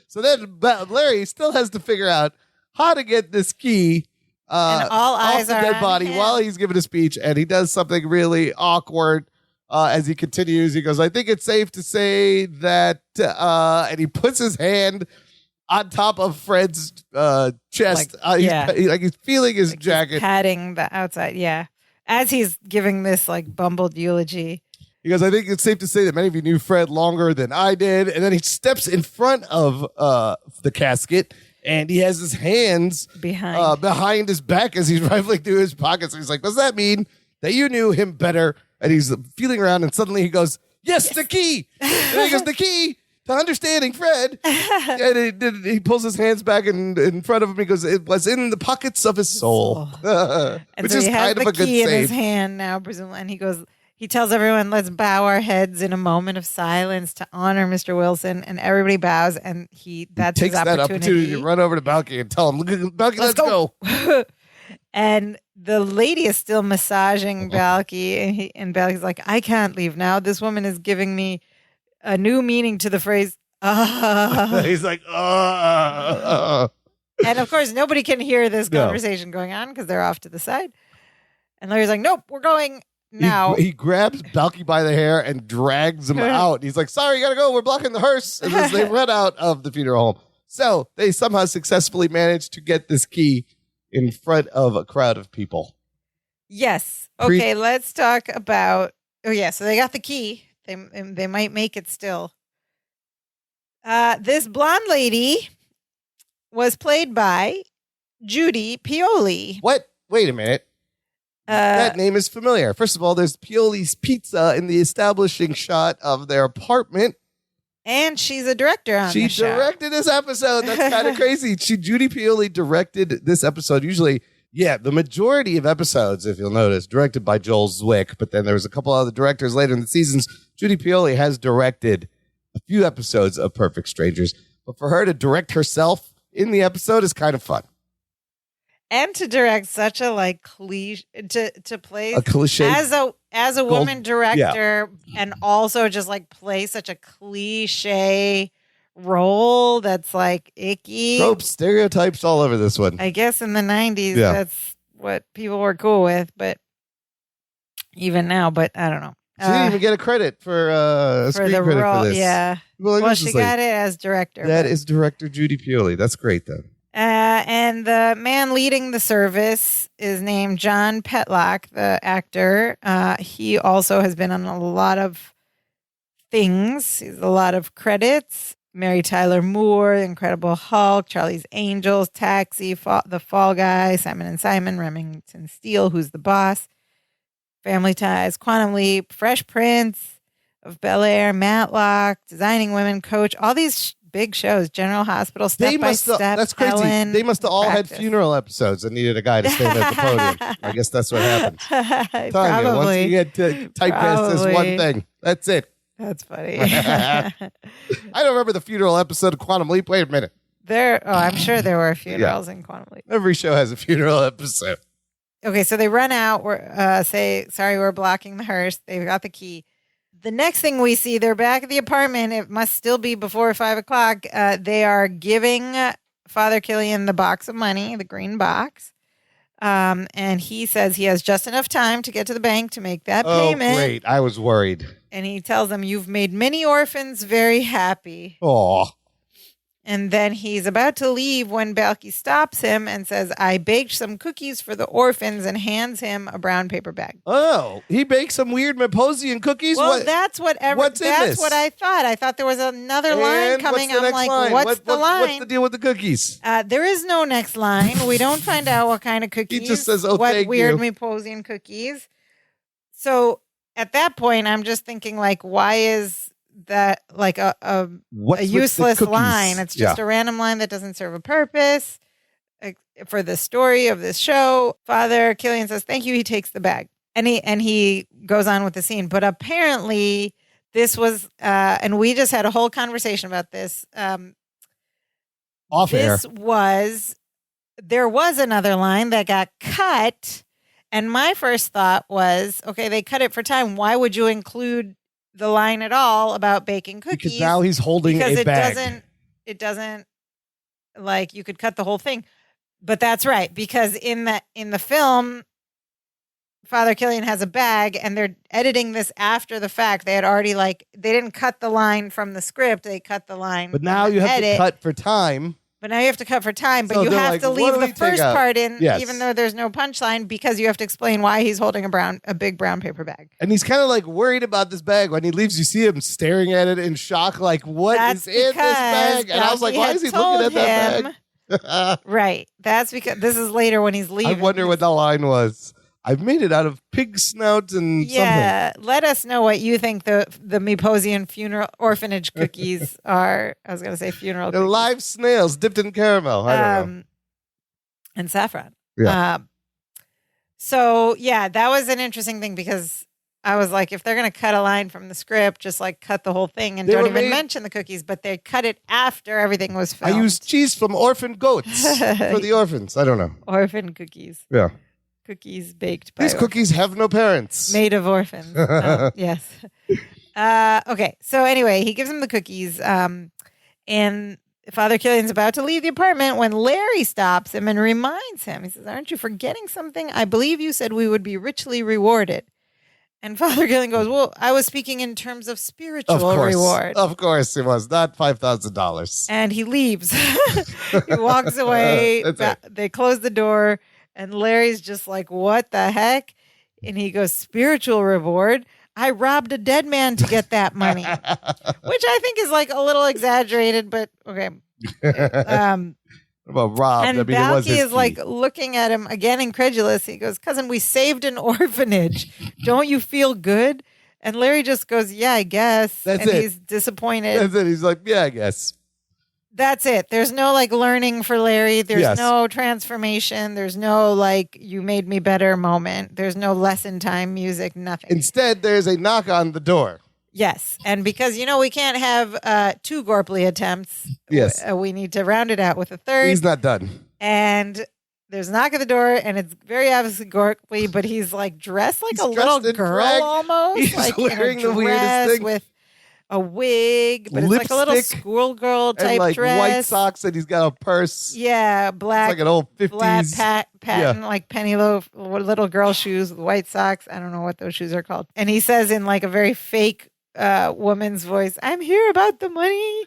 So then Larry still has to figure out how to get this key and all eyes off the are dead body while he's giving a speech. And he does something really awkward. As he continues, he goes, "I think it's safe to say that," and he puts his hand on top of Fred's chest. He's feeling his jacket. Patting the outside, as he's giving this like bumbled eulogy. He goes, "I think it's safe to say that many of you knew Fred longer than I did." And then he steps in front of the casket, and he has his hands behind his back as he's rifling through his pockets. And he's like, "Does that mean that you knew him better?" And he's feeling around, and suddenly he goes, yes. The key. And he goes, "The key to understanding Fred." And he pulls his hands back in front of him. He goes, "It was in the pockets of his soul." Which is kind of a good save. He has the key in his hand now, presumably. And he tells everyone, "Let's bow our heads in a moment of silence to honor Mr. Wilson." And everybody bows, and that's takes his that opportunity to run over to Balky and tell him, "Balky, let's go." And the lady is still massaging Balky, and Balky's like, "I can't leave now. This woman is giving me a new meaning to the phrase." He's like, And of course, nobody can hear this conversation going on because they're off to the side. And Larry's like, "Nope, we're going now." He grabs Balky by the hair and drags him out. He's like, "Sorry, you gotta go. We're blocking the hearse." And as they run out of the funeral home. So they somehow successfully managed to get this key in front of a crowd of people. Yes. Okay, let's talk about... Oh, yeah, so they got the key. They might make it still. This blonde lady was played by Judy Pioli. What? Wait a minute. That name is familiar. First of all, there's Pioli's Pizza in the establishing shot of their apartment. And she's a director on the show. She directed this episode. That's kind of crazy. Judy Pioli directed this episode. Usually, the majority of episodes, if you'll notice, directed by Joel Zwick. But then there was a couple other directors later in the seasons. Judy Pioli has directed a few episodes of Perfect Strangers. But for her to direct herself in the episode is kind of fun. And to direct such a cliche, to play a cliche as a woman director, and also just play such a cliche role that's like icky. Tropes, stereotypes all over this one. I guess in the 90s, that's what people were cool with, but even now, but I don't know. She didn't even get a credit for a screen the credit role, for this. Yeah. Well, she got it as director. That is director Judy Pioli. That's great, though. And the man leading the service is named John Petlock, the actor. He also has been on a lot of things. He's a lot of credits. Mary Tyler Moore, Incredible Hulk, Charlie's Angels, Taxi, The Fall Guy, Simon and Simon, Remington Steele, Who's the Boss, Family Ties, Quantum Leap, Fresh Prince of Bel-Air, Matlock, Designing Women, Coach, all these big shows, General Hospital, Step by Step. That's crazy. Ellen, they must have all had funeral episodes and needed a guy to stand at the podium. I guess that's what happens. Probably. Once you get typecast as one thing, that's it. That's funny. I don't remember the funeral episode of Quantum Leap. Wait a minute. I'm sure there were funerals in Quantum Leap. Every show has a funeral episode. Okay, so they run out. Say, sorry, we're blocking the hearse. They've got the key. The next thing we see, they're back at the apartment. It must still be before 5 o'clock. They are giving Father Killian the box of money, the green box. And he says he has just enough time to get to the bank to make that payment. Oh, great. I was worried. And he tells them, you've made many orphans very happy. Oh. And then he's about to leave when Balky stops him and says, I baked some cookies for the orphans, and hands him a brown paper bag. Oh, he baked some weird Maposian cookies? Well, that's what I thought. I thought there was another line coming. I'm like, line? What's the line? What's the deal with the cookies? There is no next line. We don't find out what kind of cookies. He just says, oh, what thank weird you. Maposian cookies. So at that point, I'm just thinking, like, why is that like a useless line? It's just a random line that doesn't serve a purpose for the story of this show. Father Killian says thank you. He takes the bag and he goes on with the scene. But apparently this was and we just had a whole conversation about this off air. There was another line that got cut, and my first thought was, okay, they cut it for time. Why would you include the line at all about baking cookies? Because now he's holding a bag. It doesn't like you could cut the whole thing. But that's right, because in the film, Father Killian has a bag, and they're editing this after the fact. They had already they didn't cut the line from the script. They cut the line. But now you have to cut for time. But now you have to cut for time, but you have to leave the first part in, even though there's no punchline, because you have to explain why he's holding a big brown paper bag. And he's kind of worried about this bag. When he leaves, you see him staring at it in shock, what is in this bag? And I was like, why is he looking at that bag? Right. That's because this is later when he's leaving. I wonder what the line was. I've made it out of pig snout and something. Let us know what you think the Maposian funeral orphanage cookies are. I was going to say funeral They're cookies. live snails dipped in caramel. I don't know. And saffron. Yeah. That was an interesting thing, because I was like, if they're going to cut a line from the script, just cut the whole thing and don't even mention the cookies. But they cut it after everything was filmed. I used cheese from orphan goats for the orphans. I don't know. Orphan cookies. Yeah. Cookies baked by These cookies have no parents. Made of orphans. Yes. Okay. So anyway, he gives him the cookies. And Father Killian's about to leave the apartment when Larry stops him and reminds him. He says, aren't you forgetting something? I believe you said we would be richly rewarded. And Father Killian goes, well, I was speaking in terms of spiritual reward. Of course it was. Not $5,000. And he leaves. He walks away. They close the door. And Larry's just like, what the heck? And he goes, spiritual reward? I robbed a dead man to get that money. Which I think is a little exaggerated, but okay. What about robbed? And Balky is looking at him again, incredulous. He goes, cousin, we saved an orphanage. Don't you feel good? And Larry just goes, yeah, I guess. He's disappointed. That's it. He's like, yeah, I guess. That's it. There's no learning for Larry. There's no transformation. There's no you made me better moment. There's no lesson time music, nothing. Instead, there's a knock on the door. Yes. And because, we can't have 2 Gorpley attempts. Yes. We need to round it out with a third. He's not done. And there's a knock at the door, and it's very obviously Gorpley, but he's dressed like a little girl almost. He's wearing the weirdest thing. With a wig, but it's like a little Lipstick schoolgirl type and like dress. white socks, and he's got a purse. Yeah, black. It's like an old 50s. Flat patent, like penny loaf, little girl shoes with white socks. I don't know what those shoes are called. And he says in like a very fake woman's voice, "I'm here about the money."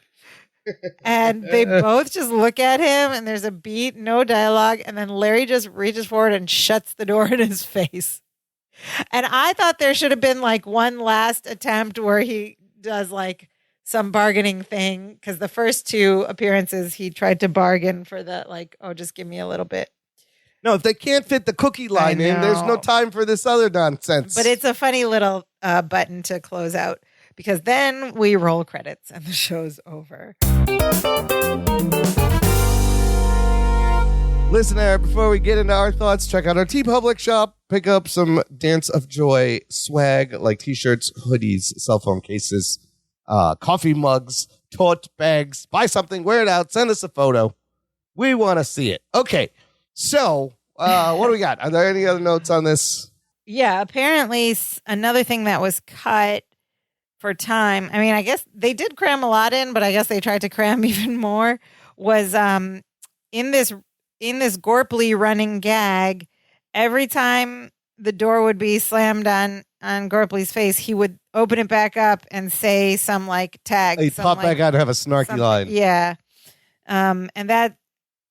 And they both just look at him, and there's a beat, no dialogue, and then Larry just reaches forward and shuts the door in his face. And I thought there should have been like one last attempt where he does like some bargaining thing, because the first two appearances he tried to bargain for the like, oh, just give me a little bit. No, if they can't fit the cookie line in, there's no time for this other nonsense. But it's a funny little button to close out, because then we roll credits and the show's over. Listener, before we get into our thoughts, check out our TeePublic shop. Pick up some Dance of Joy swag like t-shirts, hoodies, cell phone cases, coffee mugs, tote bags. Buy something, wear it out, send us a photo. We want to see it. Okay, so what do we got? Are there any other notes on this? Yeah, apparently another thing that was cut for time. I mean, I guess they did cram a lot in, but I guess they tried to cram even more. Was in this Gorpley running gag, every time the door would be slammed on Gorpley's face, he would open it back up and say some like tag. He'd pop back out and have a snarky line. Yeah. And that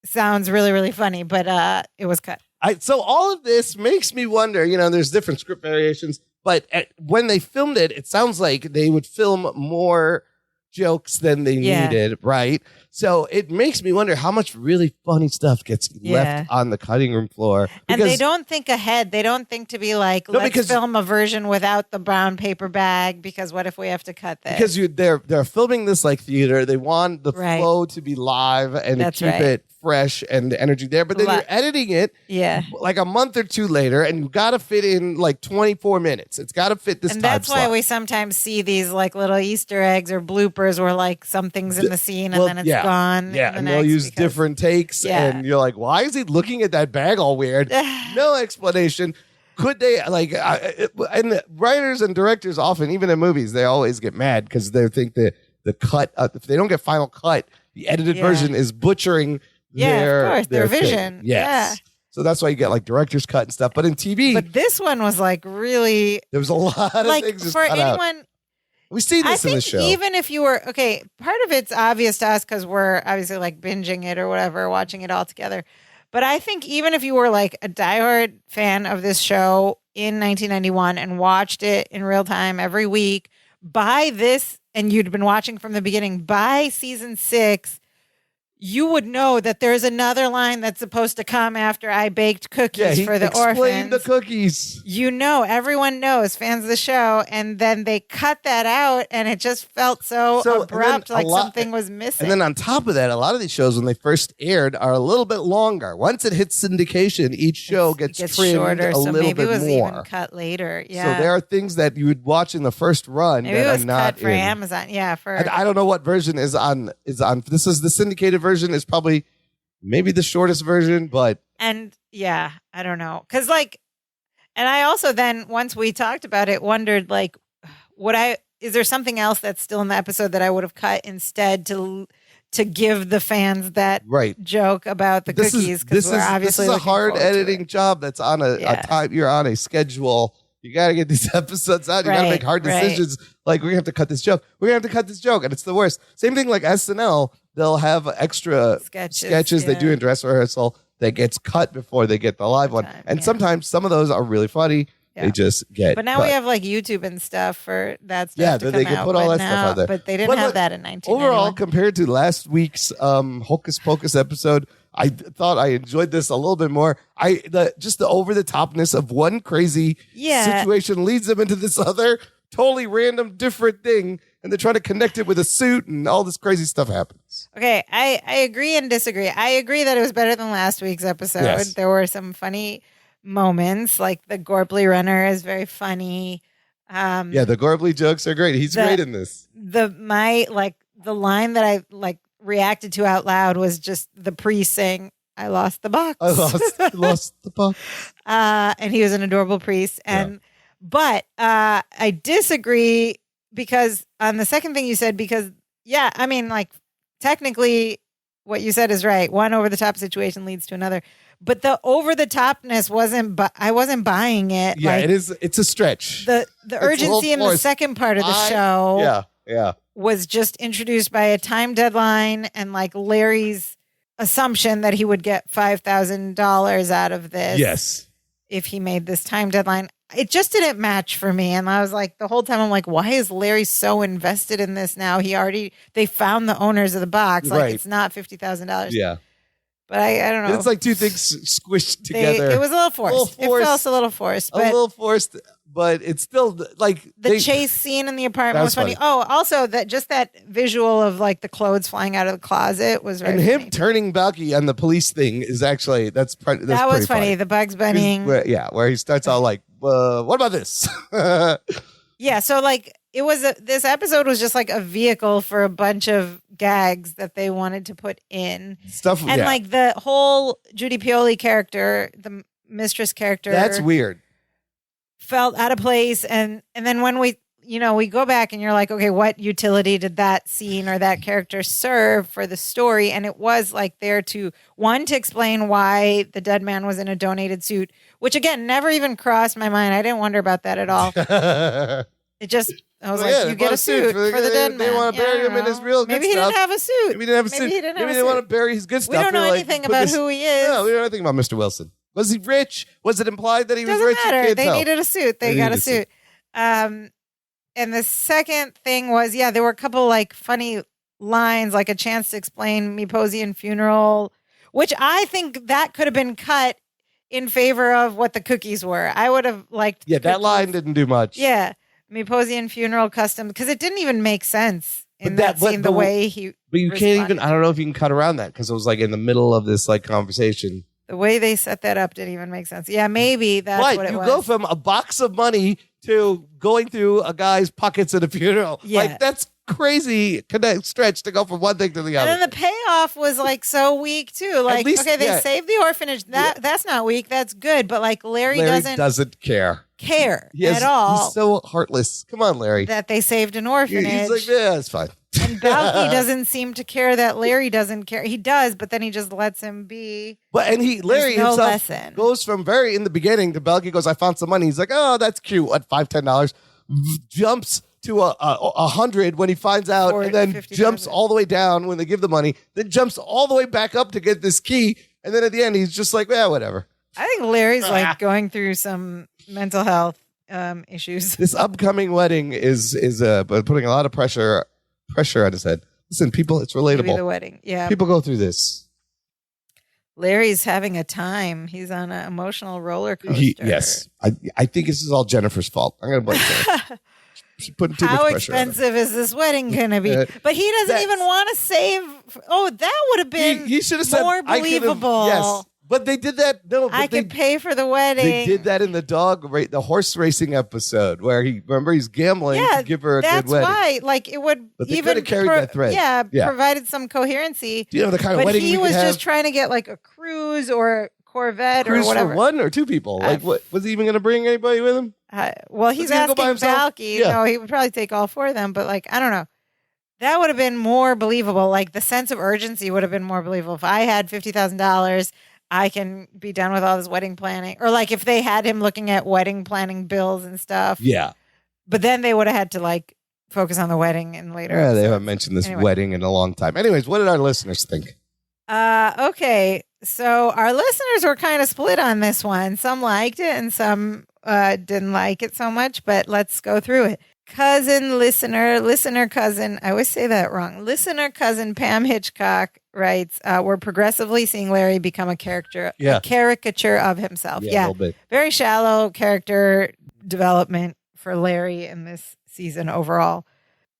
sounds really, really funny, but it was cut. So all of this makes me wonder, there's different script variations, but when they filmed it, it sounds like they would film more jokes than they needed, right? So it makes me wonder how much really funny stuff gets left on the cutting room floor. And they don't think ahead. They don't think to be like, let's film a version without the brown paper bag, because what if we have to cut this? Because they're filming this like theater. They want the flow to be live and to keep it fresh and the energy there. But then you're editing it like a month or two later, and you got to fit in like 24 minutes. It's got to fit this time slot. And that's why we sometimes see these like little Easter eggs or bloopers where like something's in the scene and then it's gone. Yeah, and they'll use different takes, and you're like, why is he looking at that bag all weird? No explanation. Could they, and writers and directors often, even in movies, they always get mad because they think that the cut, if they don't get final cut, the edited version is butchering their vision. Yes. Yeah. So that's why you get like director's cut and stuff. But in TV. But this one was like really. There was a lot of things just cut out. We see this in the show. Even if you were, part of it's obvious to us because we're obviously like binging it or whatever, watching it all together. But I think even if you were like a diehard fan of this show in 1991 and watched it in real time every week, by this, and you'd been watching from the beginning, by season 6, you would know that there's another line that's supposed to come after I baked cookies for the orphans. Explain the cookies. Everyone knows, fans of the show, and then they cut that out, and it just felt so abrupt, like something was missing. And then on top of that, a lot of these shows, when they first aired, are a little bit longer. Once it hits syndication, each show gets trimmed shorter, a little bit more. Maybe it was even cut later. Yeah. So there are things that you would watch in the first run maybe that it was are not cut for Amazon. Yeah, I don't know what version is on. This is the syndicated version. Is probably maybe the shortest version, but I don't know, because and I also then once we talked about it wondered is there something else that's still in the episode that I would have cut instead to give the fans that joke about the cookies, because we're obviously this is a hard editing job that's on a time. You're on a schedule. You got to get these episodes out. You got to make hard decisions. Like, we have to cut this joke. We have to cut this joke. And it's the worst. Same thing like SNL. They'll have extra sketches they do in dress rehearsal that gets cut before they get the live one. And sometimes some of those are really funny. Yeah. They just get But now cut. we have like YouTube and stuff for that stuff. Yeah, they can put all that stuff out there. But they didn't have that in 1991. Overall, compared to last week's Hocus Pocus episode, I thought I enjoyed this a little bit more. Just the over the topness of one crazy situation leads them into this other totally random different thing, and they're trying to connect it with a suit, and all this crazy stuff happens. Okay, I agree and disagree. I agree that it was better than last week's episode. Yes. There were some funny moments, like the Gorpley runner is very funny. The Gorpley jokes are great. He's great in this. The line that I reacted to out loud was just the priest saying, "I lost the box." I lost the box. And he was an adorable priest. But I disagree because on the second thing you said, because, yeah, I mean, like, technically what you said is right. One over-the-top situation leads to another. But the over-the-topness I wasn't buying it. Yeah, like, it is. It's a stretch. The urgency in the second part of the show was just introduced by a time deadline and like Larry's assumption that he would get $5,000 out of this. Yes. If he made this time deadline. It just didn't match for me. And I was like, the whole time I'm like, why is Larry so invested in this now? They found the owners of the box. Like, it's not $50,000. Yeah. But I don't know. It's like two things squished together. It was a little forced. It felt a little forced. But a little forced, but it's still like the chase scene in the apartment was funny. Oh, also that visual of like the clothes flying out of the closet was very funny. Him turning Balky on the police thing is actually that was funny. The Bugs Bunnying. Where he starts all like, what about this? Yeah, so like this episode was just like a vehicle for a bunch of gags that they wanted to put in stuff, and like the whole Judy Pioli character, the mistress character, that's weird. Felt out of place, and then when we go back and you're like, okay, what utility did that scene or that character serve for the story? And it was like there to explain why the dead man was in a donated suit, which again never even crossed my mind. I didn't wonder about that at all. I was like, you get a suit for the dead man. They want to bury him in his real good Maybe he stuff. didn't have a suit. Maybe he didn't have a suit. Maybe they want to bury his good stuff. We don't know anything about who he is. No, we don't know anything about Mr. Wilson. Was he rich? Was it implied that he was rich? Doesn't matter. They needed a suit. They got a suit. And the second thing was, there were a couple like funny lines, like a chance to explain Meposian funeral, which I think that could have been cut in favor of what the cookies were. I would have liked. Yeah, that line didn't do much. Yeah. Meposian funeral custom, because it didn't even make sense in that scene, the way he. But you can't even. I don't know if you can cut around that because it was like in the middle of this like conversation. The way they set that up didn't even make sense. Yeah, maybe that's what it was. You go from a box of money to going through a guy's pockets at a funeral. Yeah. Like that's crazy stretch to go from one thing to the other. And then the payoff was like so weak too. Like, they saved the orphanage. That's not weak. That's good. But like Larry doesn't care at all. He's so heartless. Come on, Larry. That they saved an orphanage. He's like, yeah, it's fine. And Balky doesn't seem to care that Larry doesn't care. He does, but then he just lets him be. But Larry himself goes from very in the beginning to Balky goes, I found some money. He's like, oh, that's cute. What, $5-10? Jumps to $100 when he finds out, and then 50, jumps all the way down when they give the money. Then jumps all the way back up to get this key, and then at the end he's just like, yeah, whatever. I think Larry's like going through some mental health issues. This upcoming wedding is putting a lot of pressure on his head. Listen, people, it's relatable. Maybe the wedding, yeah. People go through this. Larry's having a time. He's on an emotional roller coaster. Yes, I think this is all Jennifer's fault. I'm going to blame her. She's putting too much pressure on him. How expensive is this wedding going to be? But he doesn't even want to save. Oh, that would have been he should have said, more believable. Yes. But they did that. No, I could pay for the wedding. They did that in the horse racing episode where he's gambling to give her a good wedding. That's why. Like it would but they could have carried that thread. Yeah, provided some coherency. Do you know the kind of wedding we could have? But he was just trying to get like a cruise or Corvette or whatever. For one or two people. Like what? Was he even going to bring anybody with him? Well, he's asking Balky. Yeah. No, he would probably take all four of them. But like, I don't know. That would have been more believable. Like the sense of urgency would have been more believable. If I had $50,000, I can be done with all this wedding planning. Or like if they had him looking at wedding planning bills and stuff. Yeah. But then they would have had to like focus on the wedding and later. Yeah, they haven't mentioned this wedding in a long time. Anyways, what did our listeners think? Okay. So our listeners were kind of split on this one. Some liked it and some didn't like it so much, but let's go through it. Listener cousin, I always say that wrong. Listener cousin Pam Hitchcock writes, we're progressively seeing Larry become a caricature of himself. Yeah, a little bit. Very shallow character development for Larry in this season overall.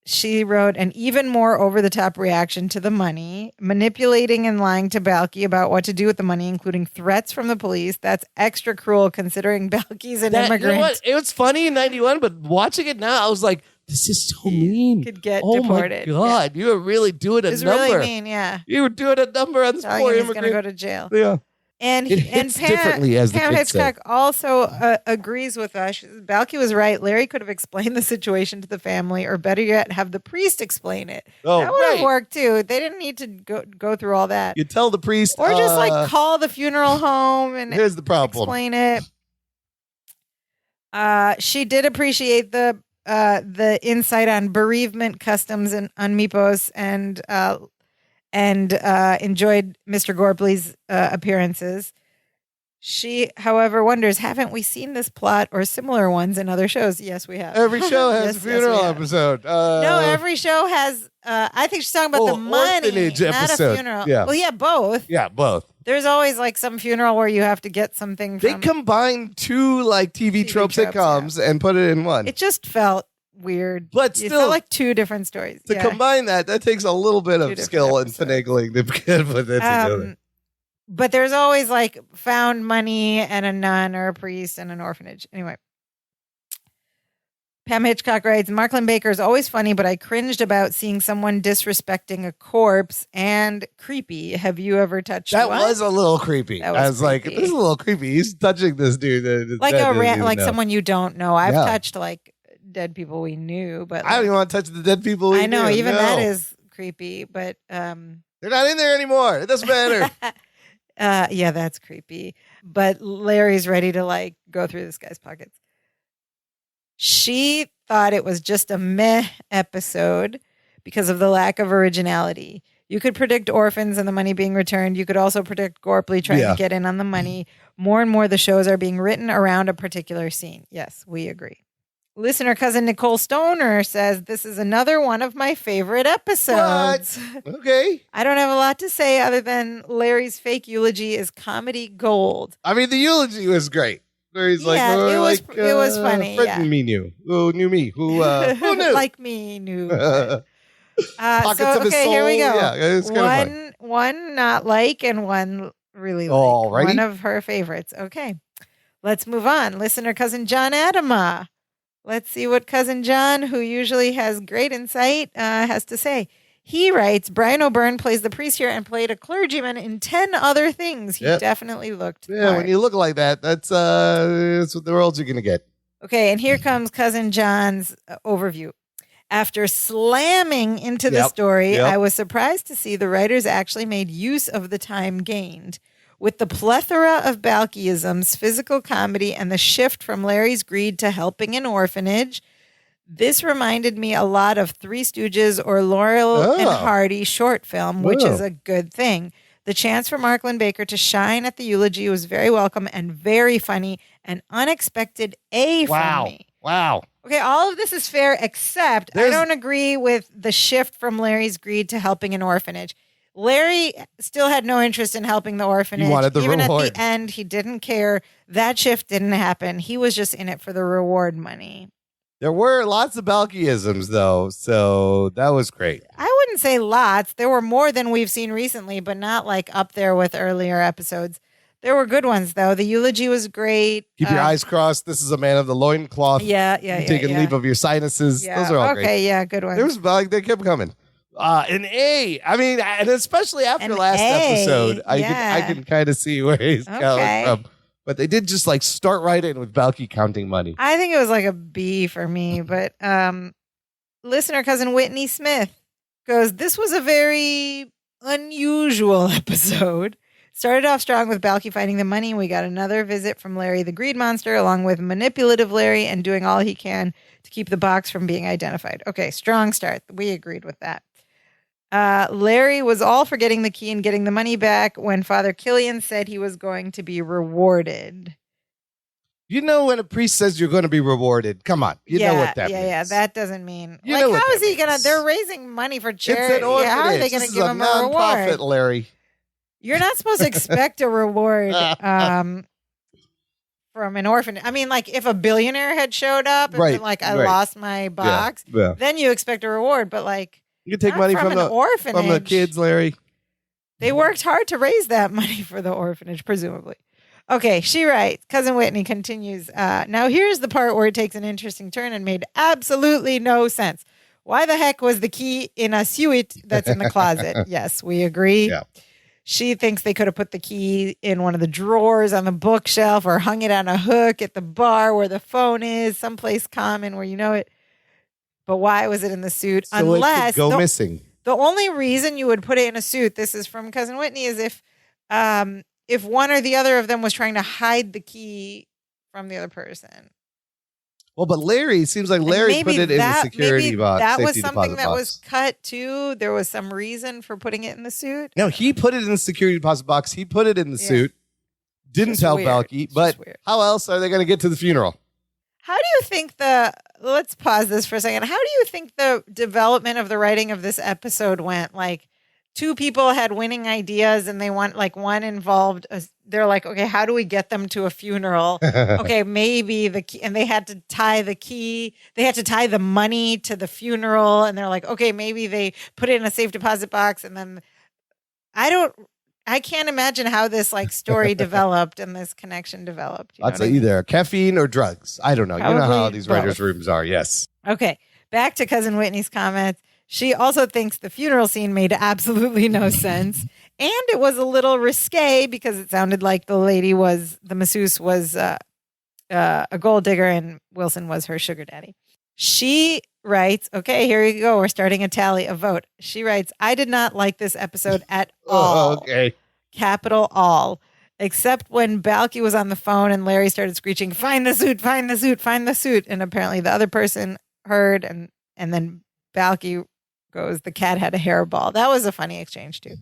She wrote an even more over-the-top reaction to the money, manipulating and lying to Balky about what to do with the money, including threats from the police. That's extra cruel considering Balky's an immigrant. You know what? It was funny in 91, but watching it now, I was like, this is so mean. Could get deported. Oh, my God. Yeah. You were really doing a number. It was really mean, yeah. You were doing a number on this poor immigrant. He's going to go to jail. Yeah. And it hits differently, as the Pam kids say. Hitchcock also agrees with us. She says, Balky was right. Larry could have explained the situation to the family, or better yet, have the priest explain it. Oh, that would have worked too. They didn't need to go through all that. You tell the priest, or just like call the funeral home and here's the problem. Explain it. She did appreciate the insight on bereavement customs on Mypos and enjoyed Mr. Gorpley's appearances. She, however, wonders, haven't we seen this plot or similar ones in other shows? Yes, we have. Every show has a funeral episode. No, every show has, I think she's talking about the money, orphanage not episode. a funeral. Yeah. Well, yeah, both. Yeah, both. There's always like some funeral where you have to get something They from. combined two like TV trope sitcoms and put it in one. It just felt weird. But it still, felt like two different stories. To combine that takes a little bit of skill and finagling to put that together. But there's always like found money and a nun or a priest and an orphanage. Anyway. Pam Hitchcock writes, Marklin Baker is always funny, but I cringed about seeing someone disrespecting a corpse and creepy. Have you ever touched that? One? Was a little creepy. I was like, this is a little creepy. He's touching this dude. Like like someone you don't know. I've touched like dead people we knew, but I don't even want to touch the dead people we knew. I know, even that is creepy, but they're not in there anymore. It doesn't matter. Yeah, that's creepy. But Larry's ready to like go through this guy's pockets. She thought it was just a meh episode because of the lack of originality. You could predict orphans and the money being returned. You could also predict Gorpley trying to get in on the money. More and more the shows are being written around a particular scene. Yes, we agree. Listener cousin Nicole Stoner says, this is another one of my favorite episodes. What? Okay. I don't have a lot to say other than Larry's fake eulogy is comedy gold. I mean, the eulogy was great. Larry's like, it was funny. Friend me knew. Who knew me? Who knew? Like me knew. Pockets of his soul. Here we go. Yeah, it's kind of fun. One not like and one really like. Alrighty. One of her favorites. Okay. Let's move on. Listener cousin John Adama. Let's see what cousin John, who usually has great insight, has to say. He writes, Brian O'Byrne plays the priest here and played a clergyman in 10 other things. He definitely looked Yeah, when you look like that, that's what the world's you're going to get. Okay, and here comes cousin John's overview. After slamming into the story, I was surprised to see the writers actually made use of the time gained. With the plethora of Balkyisms, physical comedy, and the shift from Larry's greed to helping an orphanage, this reminded me a lot of Three Stooges or Laurel and Hardy short film, which is a good thing. The chance for Marklin Baker to shine at the eulogy was very welcome and very funny, and unexpected from me. Wow. Okay, all of this is fair, except I don't agree with the shift from Larry's greed to helping an orphanage. Larry still had no interest in helping the orphanage. He wanted the Even reward. at the end, he didn't care. That shift didn't happen. He was just in it for the reward money. There were lots of Balkyisms, though, so that was great. I wouldn't say lots. There were more than we've seen recently, but not like up there with earlier episodes. There were good ones, though. The eulogy was great. Keep your eyes crossed. This is a man of the loincloth. Yeah. Taking leave of your sinuses. Yeah. Those are all great. Okay, yeah, good ones. There was they kept coming. An A. I mean, and especially after last episode, I can kind of see where he's coming from. But they did just like start right in with Balky counting money. I think it was like a B for me. But listener cousin Whitney Smith goes, this was a very unusual episode. Started off strong with Balky finding the money. We got another visit from Larry the Greed Monster, along with manipulative Larry and doing all he can to keep the box from being identified. Okay, strong start. We agreed with that. Larry was all for getting the key and getting the money back when Father Killian said he was going to be rewarded. You know when a priest says you're going to be rewarded, come on. You know what that means. Yeah, that doesn't mean... How is he going to... They're raising money for charity. It's an orphanage. How are they going to give him a reward? Larry. You're not supposed to expect a reward from an orphan. I mean, like if a billionaire had showed up and been like, I lost my box, then you expect a reward. But like... You can take money from the orphanage. From the kids, Larry. They worked hard to raise that money for the orphanage, presumably. Okay, she writes. Cousin Whitney continues. Now here's the part where it takes an interesting turn and made absolutely no sense. Why the heck was the key in a suite that's in the closet? Yes, we agree. Yeah. She thinks they could have put the key in one of the drawers on the bookshelf or hung it on a hook at the bar where the phone is, someplace common where you know it. But why was it in the suit? So Unless it could go missing. The only reason you would put it in a suit, this is from Cousin Whitney, is if one or the other of them was trying to hide the key from the other person. Well, but Larry, seems like Larry put it in the security box. That was something that was cut too. There was some reason for putting it in the suit. No, he put it in the security deposit box. He put it in the suit. Didn't tell Balky. But how else are they going to get to the funeral? How do you think let's pause this for a second. How do you think the development of the writing of this episode went? Like, two people had winning ideas and they want, like, one involved. They're like, okay, how do we get them to a funeral? Okay, maybe the key, and they had to tie the key. They had to tie the money to the funeral. And they're like, okay, maybe they put it in a safe deposit box. And then I can't imagine how this like story developed and this connection developed. I'd say either caffeine or drugs. I don't know. Probably you know how these writers' rooms are. Yes. Okay. Back to Cousin Whitney's comments. She also thinks the funeral scene made absolutely no sense. And it was a little risque because it sounded like the masseuse was a gold digger and Wilson was her sugar daddy. She writes, okay, here you go. We're starting a tally, a vote. She writes, I did not like this episode at all. Okay. Capital all. Except when Balky was on the phone and Larry started screeching, find the suit, find the suit, find the suit. And apparently the other person heard and then Balky goes, the cat had a hairball. That was a funny exchange too.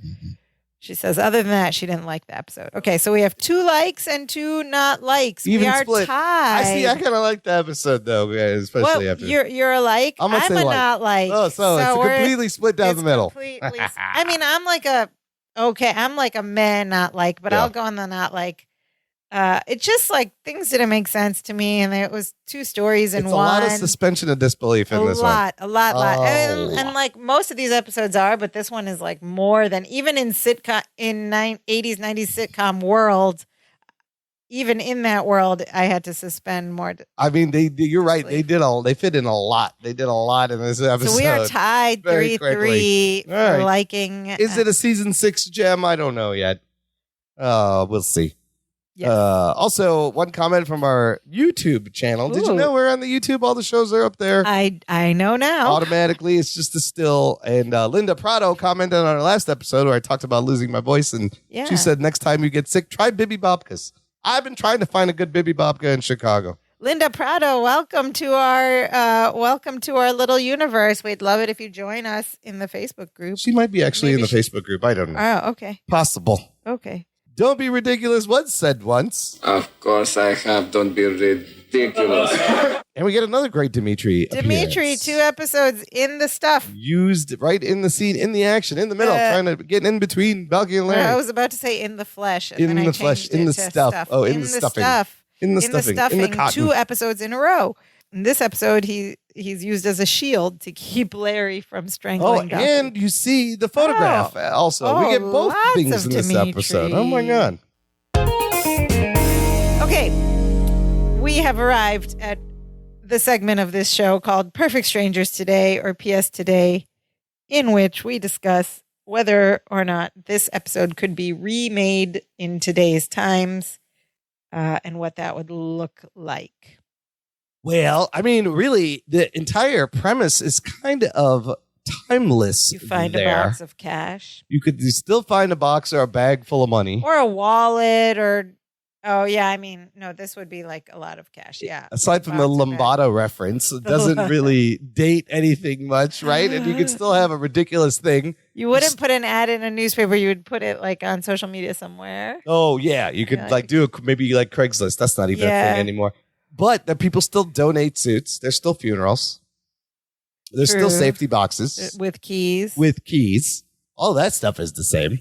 She says, other than that, she didn't like the episode. Okay, so we have 2 likes and 2 not likes. Even we are split. tied. I kind of like the episode though, especially after. You're a like. I'm a not like. Oh, so it's completely split down the middle. I mean, I'm like a meh not like, but I'll go on the not like. It's just like things didn't make sense to me, and it was 2 stories in one. It's a lot of suspension of disbelief in this one. A lot. And like most of these episodes are, but this one is like more than even in sitcom in 80s, 90s sitcom world. Even in that world, I had to suspend more. I mean, you're right. They fit in a lot. They did a lot in this episode. So we are tied 3-3 for right. liking. Is it a season 6 gem? I don't know yet. We'll see. Yes. Also, one comment from our YouTube channel. Ooh. Did you know we're on the YouTube? All the shows are up there. I know now. Automatically, it's just a still. And Linda Prado commented on our last episode where I talked about losing my voice, and she said, next time you get sick, try Bibi Bobkas. I've been trying to find a good Bibi Bobka in Chicago. Linda Prado, welcome to our little universe. We'd love it if you join us in the Facebook group. She might be actually in the Facebook group. I don't know. Oh, okay. Possible. Okay. Don't be ridiculous was said once. Of course I have. Don't be ridiculous. And we get another great Dimitri appearance. 2 episodes in the stuff. Used right in the scene, in the action, in the middle, trying to get in between Balky and Larry. I was about to say in the flesh. And in the flesh, in the stuff. Oh, in the stuffing. In the stuffing. In the cotton. 2 episodes in a row. In this episode, he's used as a shield to keep Larry from strangling Balky. And you see the photograph also. We get both things in this episode. Oh, my God. Okay. We have arrived at the segment of this show called Perfect Strangers Today, or PS Today, in which we discuss whether or not this episode could be remade in today's times and what that would look like. Well, I mean, really, the entire premise is kind of timeless. You find a box of cash. You still find a box or a bag full of money. Or a wallet or... Oh, yeah. I mean, no, this would be like a lot of cash. Yeah. Aside from the Lombardo reference, it doesn't really date anything much, right? And you could still have a ridiculous thing. You wouldn't put an ad in a newspaper. You would put it like on social media somewhere. Oh, yeah. You could do maybe like Craigslist. That's not even a thing anymore. But the people still donate suits. There's still funerals. There's still safety boxes. With keys. All that stuff is the same.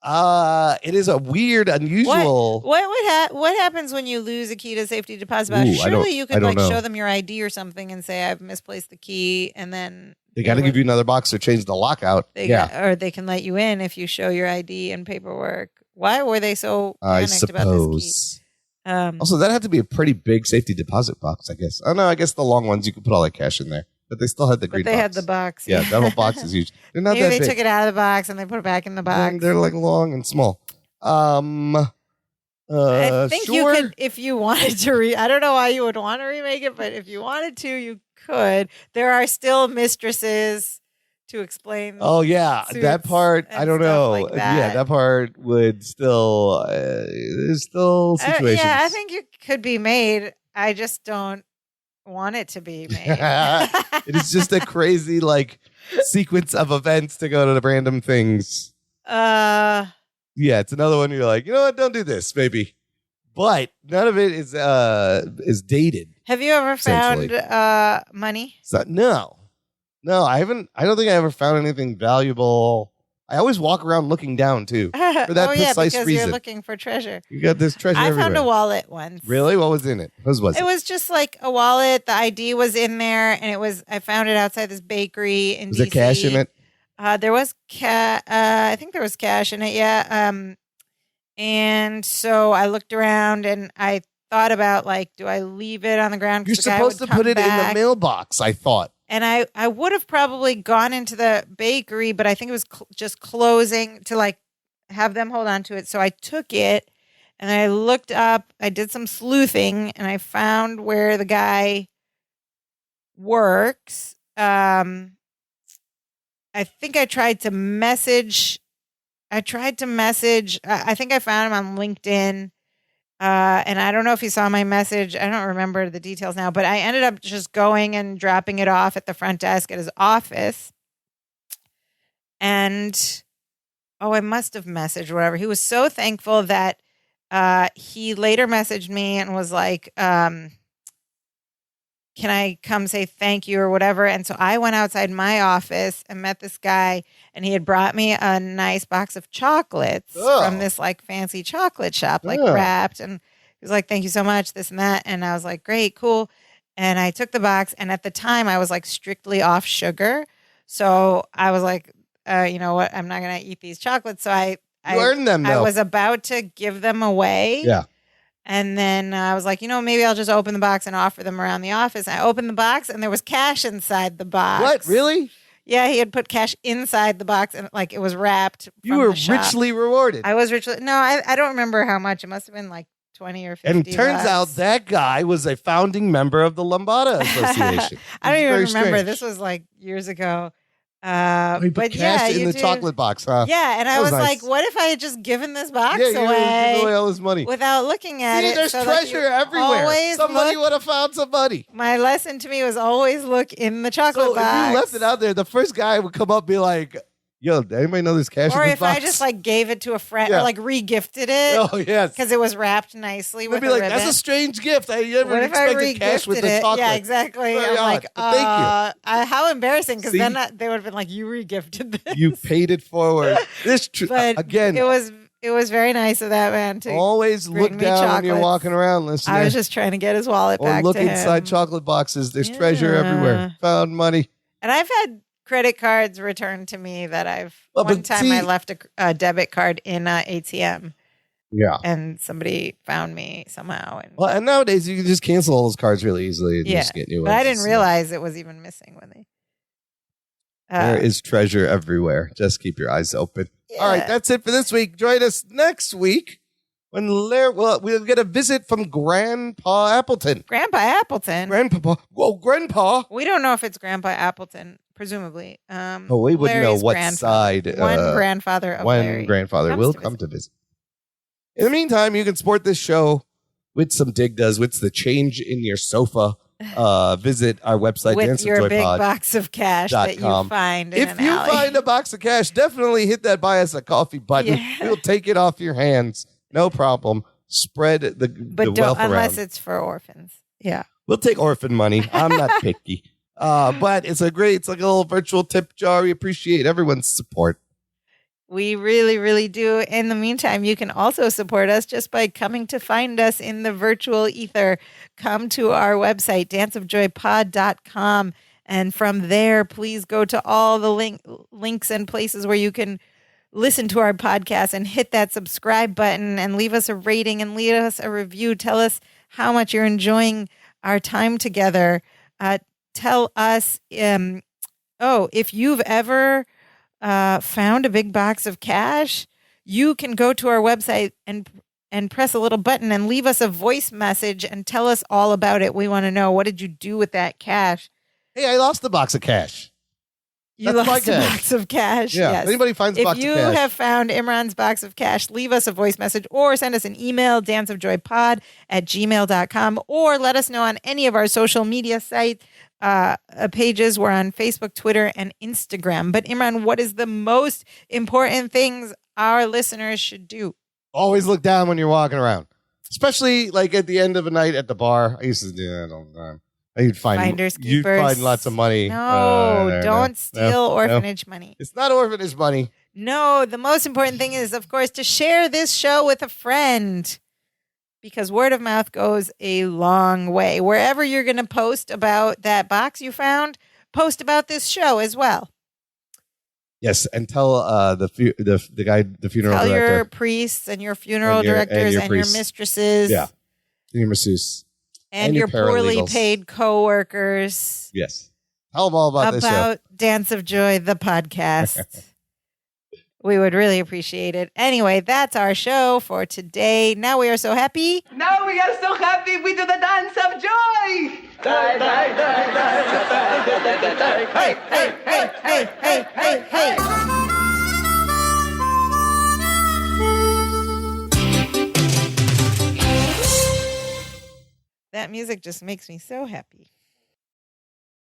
It is a weird, unusual. What happens when you lose a key to safety deposit box? Surely you could show them your ID or something and say, I've misplaced the key, and then they got to give you another box or change the lockout. Or they can let you in if you show your ID and paperwork. Why were they so panicked about this key? Also, that had to be a pretty big safety deposit box, I guess. Oh, no, I guess the long ones, you could put all that cash in there. But they still had the green box. They had the box. Yeah, that whole box is huge. They're not Maybe that they big. took it out of the box and they put it back in the box. They're like long and small. I think sure. you could, if you wanted to I don't know why you would want to remake it, but if you wanted to, you could. There are still mistresses to explain. Oh yeah, that part I don't know. Like that. Yeah, that part would still. There's still situations. Yeah, I think it could be made. I just don't want it to be made. It is just a crazy sequence of events to go to the random things. Yeah, it's another one you're like, you know what? Don't do this, maybe. But none of it is dated. Have you ever found money? No, I haven't. I don't think I ever found anything valuable. I always walk around looking down too for that precise because reason. You're looking for treasure. You got this treasure everywhere. I found a wallet once. Really? What was in it? Whose was it? It was just like a wallet. The ID was in there, and I found it outside this bakery in DC. Was there cash in it? There was I think there was cash in it. Yeah. And so I looked around and I thought about do I leave it on the ground? You're supposed to put it in the mailbox, I thought. And I would have probably gone into the bakery, but I think it was just closing to have them hold on to it. So I took it and I looked up, I did some sleuthing and I found where the guy works. I think I tried to message. I think I found him on LinkedIn. And I don't know if he saw my message. I don't remember the details now, but I ended up just going and dropping it off at the front desk at his office. And, I must have messaged whatever. He was so thankful that he later messaged me and was like, can I come say thank you or whatever? And so I went outside my office and met this guy, and he had brought me a nice box of chocolates from this fancy chocolate shop, wrapped. And he was like, thank you so much, this and that. And I was like, great, cool. And I took the box. And at the time I was strictly off sugar. So I was like, you know what? I'm not going to eat these chocolates. So I earned them, though. I was about to give them away. Yeah. And then I was like, maybe I'll just open the box and offer them around the office. I opened the box and there was cash inside the box. What? Really? Yeah, he had put cash inside the box and it was wrapped. You were richly rewarded. I was richly. No, I don't remember how much. It must have been 20 or 50. And turns out that guy was a founding member of the Lambada Association. I don't even remember. Strange. This was years ago. But cash in the chocolate box, huh? Yeah, and I was nice. What if I had just given this box away? Give away all this money without looking at it? There's treasure everywhere. Somebody would have found somebody. My lesson to me was always look in the chocolate box. If you left it out there, the first guy would come up and be like, yo, anybody know there's cash in this box? Or if I just gave it to a friend or re-gifted it. Oh, yes. Because it was wrapped nicely with be a ribbon. That's a strange gift. I never expected cash with the chocolate. Yeah, exactly. Very I'm odd, thank you. How embarrassing, because then they would have been like, you re-gifted this. You paid it forward. But again, it was very nice of that man to always look down when you're walking around, listener. I was just trying to get his wallet back to him. Or look inside chocolate boxes. There's treasure everywhere. Found money. And I've had credit cards returned to me that one time I left a debit card in an ATM. Yeah. And somebody found me somehow. And nowadays you can just cancel all those cards really easily and just get new ones. But I didn't realize it was even missing when they. There is treasure everywhere. Just keep your eyes open. Yeah. All right, that's it for this week. Join us next week when we'll get a visit from Grandpa Appleton. Grandpa Appleton? Grandpa. We don't know if it's Grandpa Appleton. Presumably. We wouldn't know what side. One grandfather of Larry. One grandfather will come to visit. In the meantime, you can support this show with some Dig Does, with the change in your sofa. Visit our website, with your big box of cash that you find in If you find a box of cash, definitely hit that buy us a coffee button. Yeah. We'll take it off your hands. No problem. Spread the wealth around. Unless it's for orphans. Yeah. We'll take orphan money. I'm not picky. But it's like a little virtual tip jar. We appreciate everyone's support. We really, really do. In the meantime, you can also support us just by coming to find us in the virtual ether. Come to our website, danceofjoypod.com. And from there, please go to all the links and places where you can listen to our podcast and hit that subscribe button and leave us a rating and leave us a review. Tell us how much you're enjoying our time together. tell us, if you've ever found a big box of cash, you can go to our website and press a little button and leave us a voice message and tell us all about it. We want to know, what did you do with that cash? Hey, I lost the box of cash. You lost a box of cash. Yeah. Yes. If anybody finds a box of cash. If you have found Imran's box of cash, leave us a voice message or send us an email, danceofjoypod@gmail.com, or let us know on any of our social media sites, pages. We're on Facebook, Twitter, and Instagram. But Imran, what is the most important things our listeners should do? Always look down when you're walking around, especially like at the end of a night at the bar. I used to do that all the time. You'd find lots of money. No, don't steal orphanage money. It's not orphanage money. No, the most important thing is, of course, to share this show with a friend, because word of mouth goes a long way. Wherever you're going to post about that box you found, post about this show as well. Yes, and tell the funeral tell director. Your priests and your funeral directors and your mistresses. Yeah, your masseuse. And your poorly paid coworkers. Yes. Tell them all about this show. About Dance of Joy, the podcast. We would really appreciate it. Anyway, that's our show for today. Now we are so happy. Now we are so happy we do the Dance of Joy. Die, die, die, die, die, die, die, die. Hey, hey, hey, hey, hey, hey, hey. That music just makes me so happy.